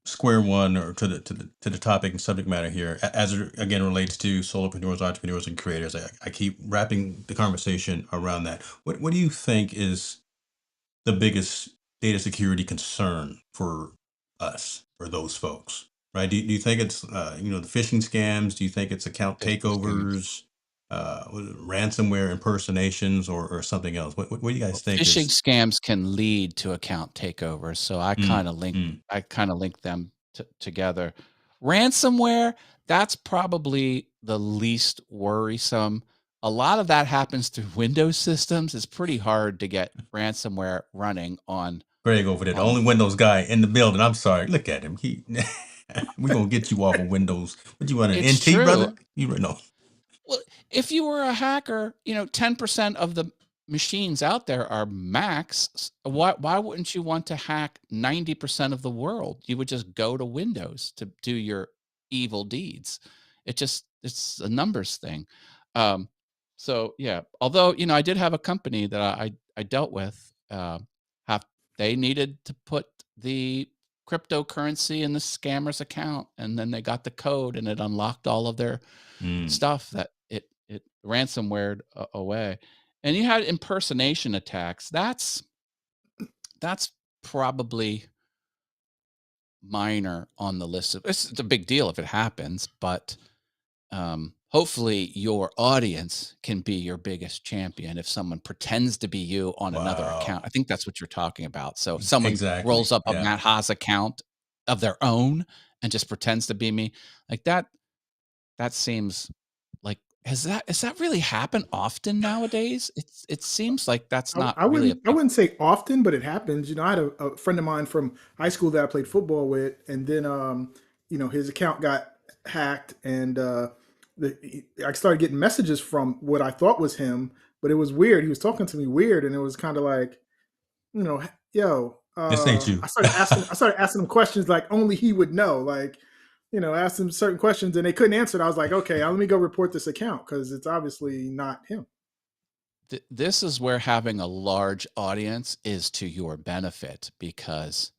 square one, or to the topic and subject matter here, as it again relates to solopreneurs, entrepreneurs, and creators. I keep wrapping the conversation around that. What do you think is the biggest data security concern for us, for those folks, right? Do you think it's the phishing scams? Do you think it's account Phishing scams. takeovers, was it ransomware impersonations, or something else? What do you guys Well, think phishing is? scams can lead to account takeovers, so Mm, mm, I kind of link them together. Ransomware, that's probably the least worrisome. A lot of that happens through Windows systems. It's pretty hard to get ransomware running Greg over there, the on only Windows guy in the building. I'm sorry, look at him. We gonna get you off of Windows. What you want, an It's NT, true. brother? You know. Well, if you were a hacker, 10% of the machines out there are Macs. Why wouldn't you want to hack 90% of the world? You would just go to Windows to do your evil deeds. It's a numbers thing. Um, so yeah, although, I did have a company that I dealt with, have they needed to put the cryptocurrency in the scammer's account, and then they got the code and it unlocked all of their Mm. stuff that it ransomwared away. And you had impersonation attacks. That's probably minor on the list of it's a big deal if it happens, but hopefully your audience can be your biggest champion if someone pretends to be you on another Wow. account. I think that's what you're talking about. So if someone rolls Exactly. up a Yeah. Matt Haas account of their own and just pretends to be me, like that seems like is that really happen often nowadays? It seems like that's not I really a wouldn't I big. wouldn't say often, but it happens. I had a friend of mine from high school that I played football with, and then his account got hacked, and I started getting messages from what I thought was him, but it was weird. He was talking to me weird, and it was kind of like, yo, This ain't you. I started asking him questions like only he would know, like, asked him certain questions, and they couldn't answer it. I was like, okay, let me go report this account because it's obviously not him. This is where having a large audience is to your benefit because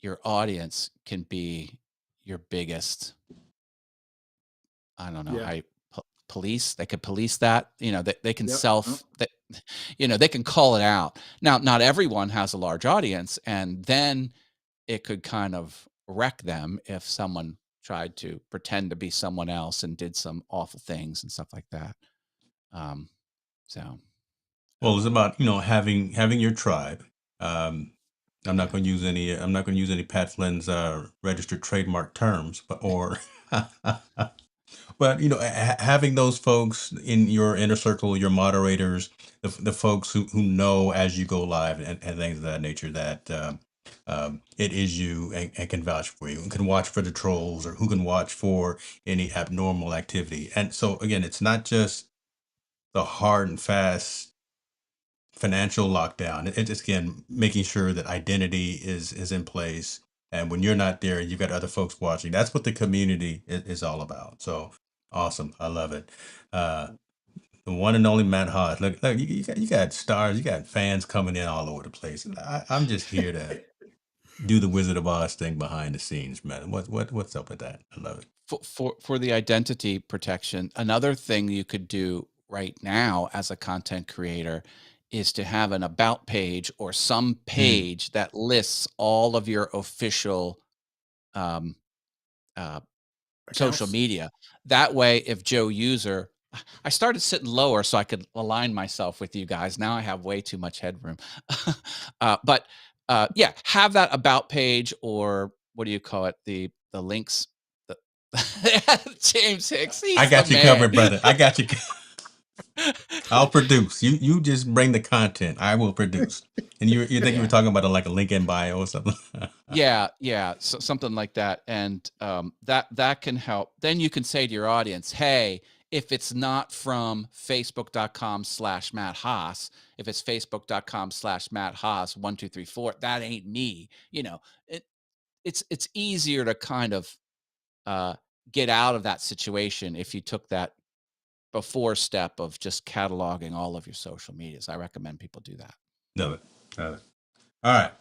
your audience can be your biggest, I don't know Yeah. how you, police. They could police that. They can Yep. they can call it out. Now, not everyone has a large audience, and then it could kind of wreck them if someone tried to pretend to be someone else and did some awful things and stuff like that. Um, so, Well, it's about having your tribe. Um, I'm not yeah. going to use any. I'm not going to use any Pat Flynn's registered trademark terms, but or but having those folks in your inner circle, your moderators, the folks who know as you go live, and things of that nature, that it is you, and can vouch for you, and can watch for the trolls, or who can watch for any abnormal activity. And so again, it's not just the hard and fast financial lockdown. It's again making sure that identity is in place, and when you're not there, you've got other folks watching. That's what the community is all about. So awesome, I love it. Uh, the one and only Matt Hodge. Look, you got stars, you got fans coming in all over the place. I'm just here to do the Wizard of Oz thing behind the scenes, man. What's up with that? I love it. For the identity protection, another thing you could do right now as a content creator is to have an about page or some Mm, page that lists all of your official um, uh, social Accounts. media. That way, if Joe User, I started sitting lower so I could align myself with you guys. Now I have way too much headroom. But yeah, have that about page, or what do you call it? The links. The James Hicks, I he's the got you man. covered, brother. I got you. I'll produce. You just bring the content. I will produce. And you think you were Yeah. talking about like a link in bio or something? Yeah, so something like that, and that can help. Then you can say to your audience, "Hey, if it's not from Facebook.com/Matt Haas, if it's Facebook.com/Matt Haas 1234, that ain't me." It's easier to kind of uh, get out of that situation if you took that before step of just cataloging all of your social medias. I recommend people do that. Love it. Love it. All right.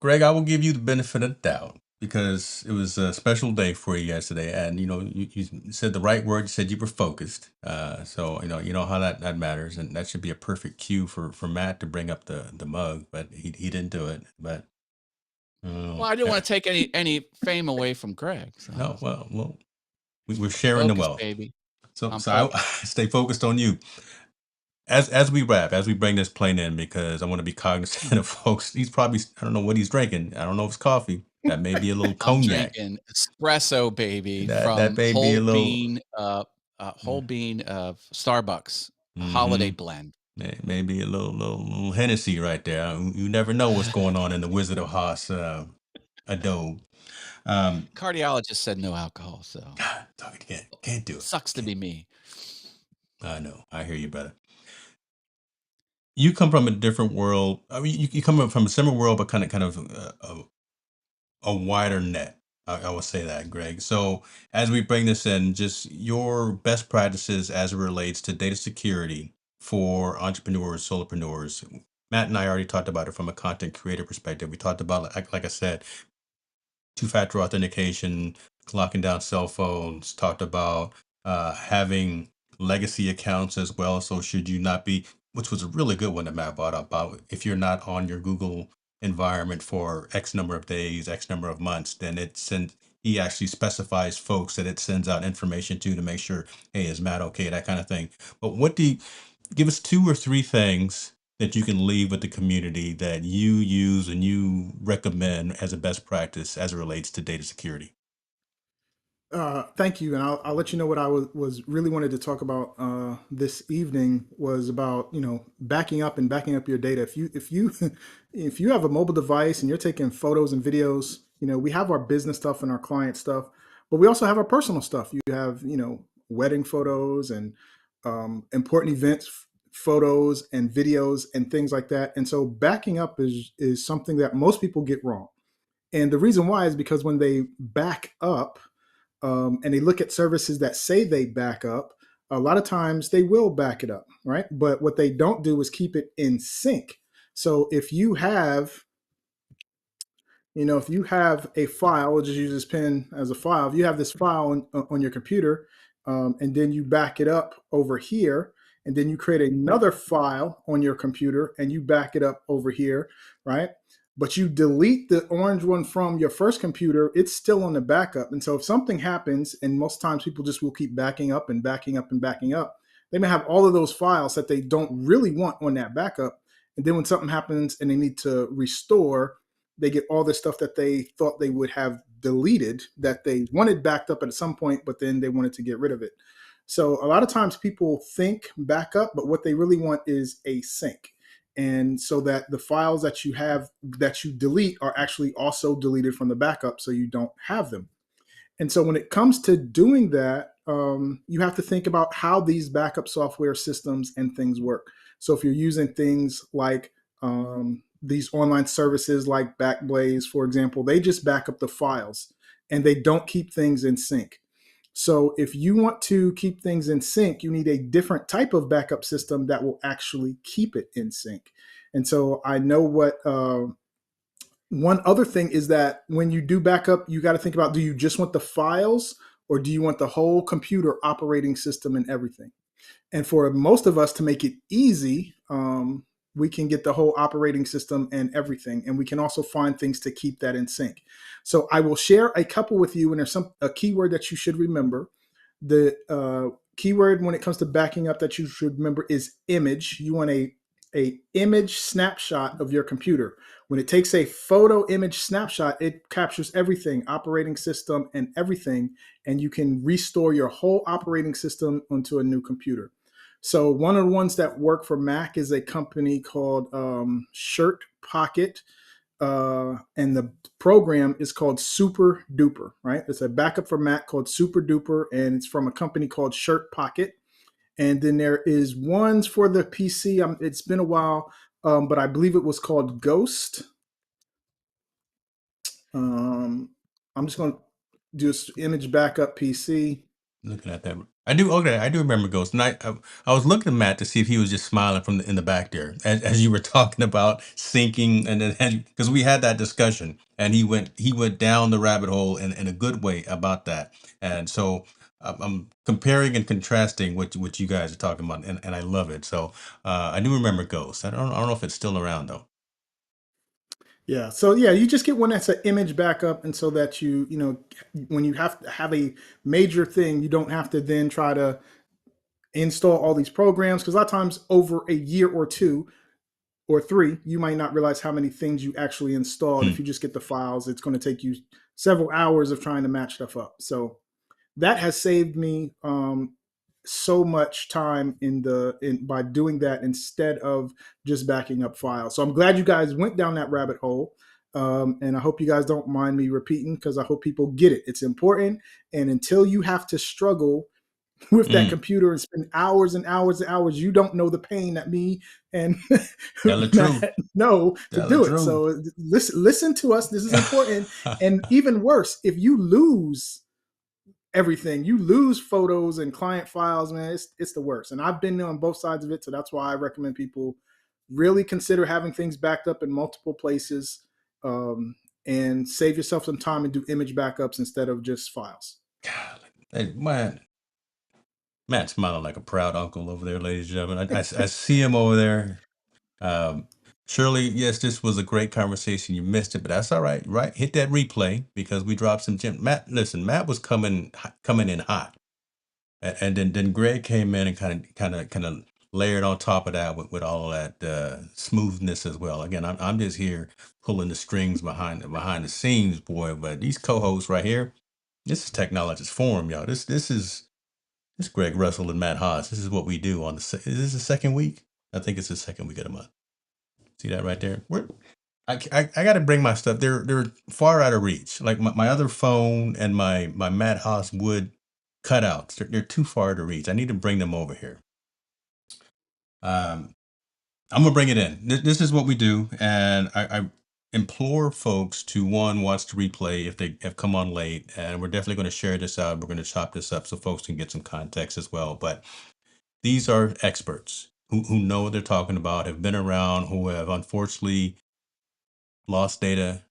Greg, I will give you the benefit of the doubt because it was a special day for you yesterday, and you said the right word. You said you were focused. So you know how that matters, and that should be a perfect cue for Matt to bring up the mug, but he didn't do it. But Well, I didn't want to take any fame away from Greg. So no, well, we're sharing the focus, wealth. baby. So I'm I focused. stay focused on you. As we wrap, as we bring this plane in, because I want to be cognizant of folks. He's probably, I don't know what he's drinking. I don't know if it's coffee. That may be a little I'm connyak. drinking espresso, baby, That from may be a little, whole bean of Starbucks holiday mm-hmm, blend. maybe a little Hennessy right there. You never know what's going on in the Wizard of Haas adobe. Cardiologist said no alcohol, so God, can't do it. Sucks to be me. I know. I hear you, brother. You come from a different world. I mean, you come from a similar world, but kind of a wider net. I will say that, Greg. So as we bring this in, just your best practices as it relates to data security for entrepreneurs, solopreneurs. Matt and I already talked about it from a content creator perspective. We talked about, like I said, two-factor authentication, locking down cell phones, talked about having legacy accounts as well. So should you not be, which was a really good one that Matt brought up about if you're not on your Google environment for X number of days, X number of months, then it sends, he actually specifies folks that it sends out information to make sure, hey, is Matt okay, that kind of thing. But what do you, give us 2 or 3 things that you can leave with the community that you use and you recommend as a best practice as it relates to data security? Thank you, and I'll let you know what I was really wanted to talk about this evening was about backing up and backing up your data. If you if you have a mobile device and you're taking photos and videos, we have our business stuff and our client stuff, but we also have our personal stuff. You have wedding photos and important events photos and videos and things like that. And so backing up is something that most people get wrong. And the reason why is because when they back up and they look at services that say they back up, a lot of times they will back it up, right? But what they don't do is keep it in sync. So if you have a file, we'll just use this pen as a file. If you have this file on your computer, and then you back it up over here, and then you create another file on your computer and you back it up over here, right? But you delete the orange one from your first computer, it's still on the backup. And so if something happens, and most times people just will keep backing up and backing up and backing up, they may have all of those files that they don't really want on that backup. And then when something happens and they need to restore, they get all the stuff that they thought they would have deleted that they wanted backed up at some point, but then they wanted to get rid of it. So a lot of times people think backup, but what they really want is a sync. And so that the files that you have that you delete are actually also deleted from the backup so you don't have them. And so when it comes to doing that, you have to think about how these backup software systems and things work. So if you're using things like these online services like Backblaze, for example, they just back up the files and they don't keep things in sync. So if you want to keep things in sync, you need a different type of backup system that will actually keep it in sync. And so I know what one other thing is that when you do backup, you got to think about, do you just want the files or do you want the whole computer operating system and everything? And for most of us to make it easy, we can get the whole operating system and everything. And we can also find things to keep that in sync. So I will share a couple with you, and there's a keyword that you should remember. The keyword when it comes to backing up that you should remember is image. You want a image snapshot of your computer. When it takes a photo image snapshot, it captures everything, operating system and everything, and you can restore your whole operating system onto a new computer. So one of the ones that work for Mac is a company called ShirtPocket, and the program is called Super Duper, right? It's a backup for Mac called Super Duper, and it's from a company called ShirtPocket. And then there is ones for the PC. It's been a while, but I believe it was called Ghost. I'm just going to do an image backup PC. Looking at that I do. Okay, I do remember Ghost, and I was looking at Matt to see if he was just smiling from in the back there as you were talking about syncing, and then because we had that discussion, and he went down the rabbit hole in a good way about that, and so I'm comparing and contrasting what you guys are talking about, and I love it. So I do remember Ghost. I don't know if it's still around though. Yeah. So yeah, you just get one that's an image backup, and so that when you have to have a major thing, you don't have to then try to install all these programs, because a lot of times over a year or two or three, you might not realize how many things you actually installed. Hmm. If you just get the files, it's going to take you several hours of trying to match stuff up. So that has saved me so much time by doing that instead of just backing up files. So I'm glad you guys went down that rabbit hole. And I hope you guys don't mind me repeating, because I hope people get it. It's important. And until you have to struggle with that Mm. computer and spend hours and hours and hours, you don't know the pain that me and Tell the truth. Matt know to Tell the do it. truth. So listen to us. This is important. And even worse, if you lose everything, you lose photos and client files, man, it's the worst. And I've been on both sides of it. So that's why I recommend people really consider having things backed up in multiple places, um, and save yourself some time and do image backups instead of just files. God, hey, Matt's smiling like a proud uncle over there, ladies and gentlemen. I see him over there. Um, Shirley, yes, this was a great conversation. You missed it, but that's all right. Right, hit that replay because we dropped some gem. Matt, listen, Matt was coming in hot, and then Greg came in and kind of layered on top of that with all of that smoothness as well. Again, I'm just here pulling the strings behind the scenes, boy. But these co-hosts right here, this is Technologist Forum, y'all. This is Greg Russell and Matt Haas. This is what we do on is this the second week? I think it's the second week of the month. See that right there? I got to bring my stuff. They're far out of reach. Like my other phone and my Matt Haas wood cutouts. They're too far to reach. I need to bring them over here. Um, I'm gonna bring it in. This is what we do, and I implore folks to watch the replay if they have come on late, and we're definitely going to share this out. We're going to chop this up so folks can get some context as well. But these are experts who know what they're talking about, have been around, who have unfortunately lost data,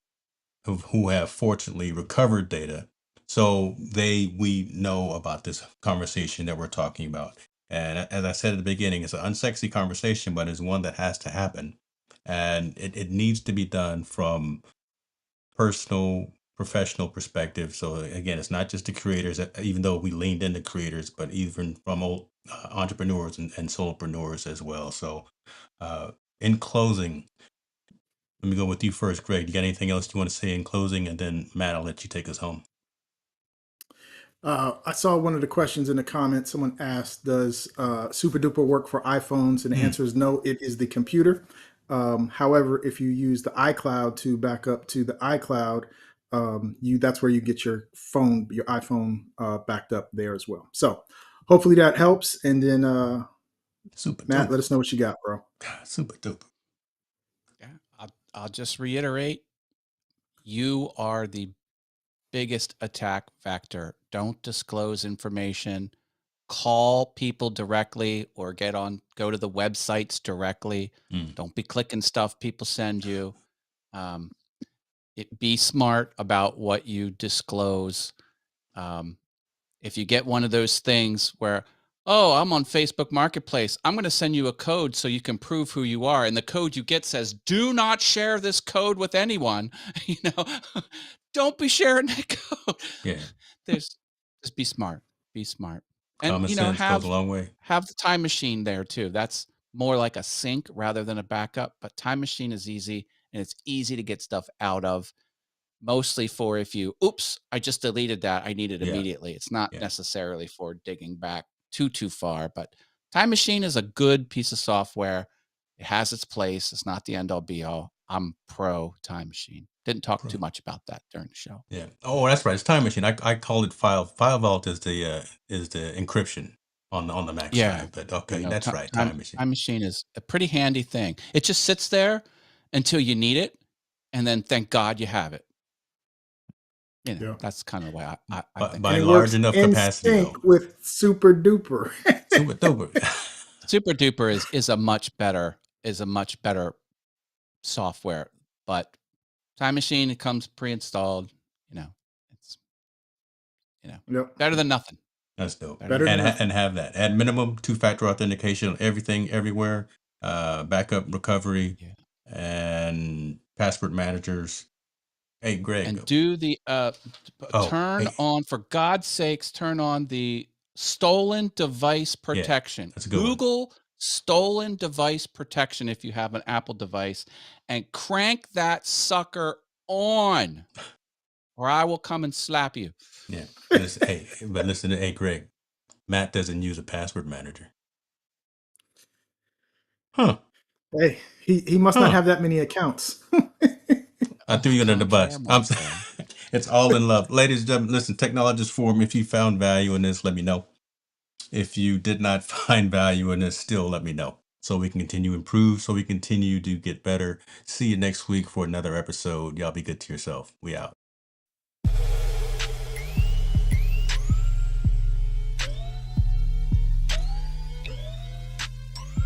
who have fortunately recovered data. So we know about this conversation that we're talking about. And as I said at the beginning, it's an unsexy conversation, but it's one that has to happen. And it needs to be done from personal, professional perspective. So again, it's not just the creators, even though we leaned into creators, but even from old entrepreneurs and solopreneurs as well. So in closing, let me go with you first, Greg. You got anything else you want to say in closing? And then Matt, I'll let you take us home. I saw one of the questions in the comments. Someone asked, "Does Super Duper work for iPhones?" And the Mm, answer is no. It is the computer. However, if you use the iCloud to back up to the iCloud, that's where you get your iPhone backed up there as well. So hopefully that helps. And then super Matt, duper. let us know what you got, bro. God, super duper. Yeah, I'll just reiterate, you are the biggest attack vector. Don't disclose information. Call people directly or go to the websites directly. Mm, Don't be clicking stuff people send you. Um, be smart about what you disclose. Um, if you get one of those things where, oh, I'm on Facebook Marketplace, I'm going to send you a code so you can prove who you are. And the code you get says, do not share this code with anyone. Don't be sharing that code. yeah. There's Just be smart. Be smart. And Common sense goes a have long way. the time machine there too. That's more like a sync rather than a backup, but time machine is easy and it's easy to get stuff out of, mostly for if you, oops, I just deleted that, I need it Yeah. immediately. It's not Yeah. necessarily for digging back too far, but time machine is a good piece of software. It has its place. It's not the end all be all. I'm pro time machine. Didn't talk too Pro. much about that during the show. Yeah. Oh, that's right. It's time machine. I called it file vault is the encryption on the Mac Yeah. side. But okay, that's right. Time machine. Time machine is a pretty handy thing. It just sits there until you need it, and then thank God you have it. Yeah. That's kind of the way I By, think by And of it it. large works enough in capacity, sync though. with Super Duper. Super duper. Super Duper is a much better software, but Time Machine, it comes pre-installed. It's Yep. better than nothing. That's dope. Better Better than than And nothing. nothing. and have that at minimum 2-factor authentication on everything, everywhere. Backup recovery Yeah. and password managers. Hey, Greg. And do the Oh, turn hey, on, for God's sakes, turn on the stolen device yeah, protection. that's a good one. Google stolen device protection if you have an Apple device, and crank that sucker on, or I will come and slap you. Yeah. Listen, hey, Greg. Matt doesn't use a password manager. Huh. Hey, he must not Huh. have that many accounts. I threw you under the bus. I'm sorry. It's all in love. Ladies and gentlemen, listen, Technologist Forum, if you found value in this, let me know. If you did not find value in this, still let me know. So we can continue to improve, so we continue to get better. See you next week for another episode. Y'all be good to yourself. We out.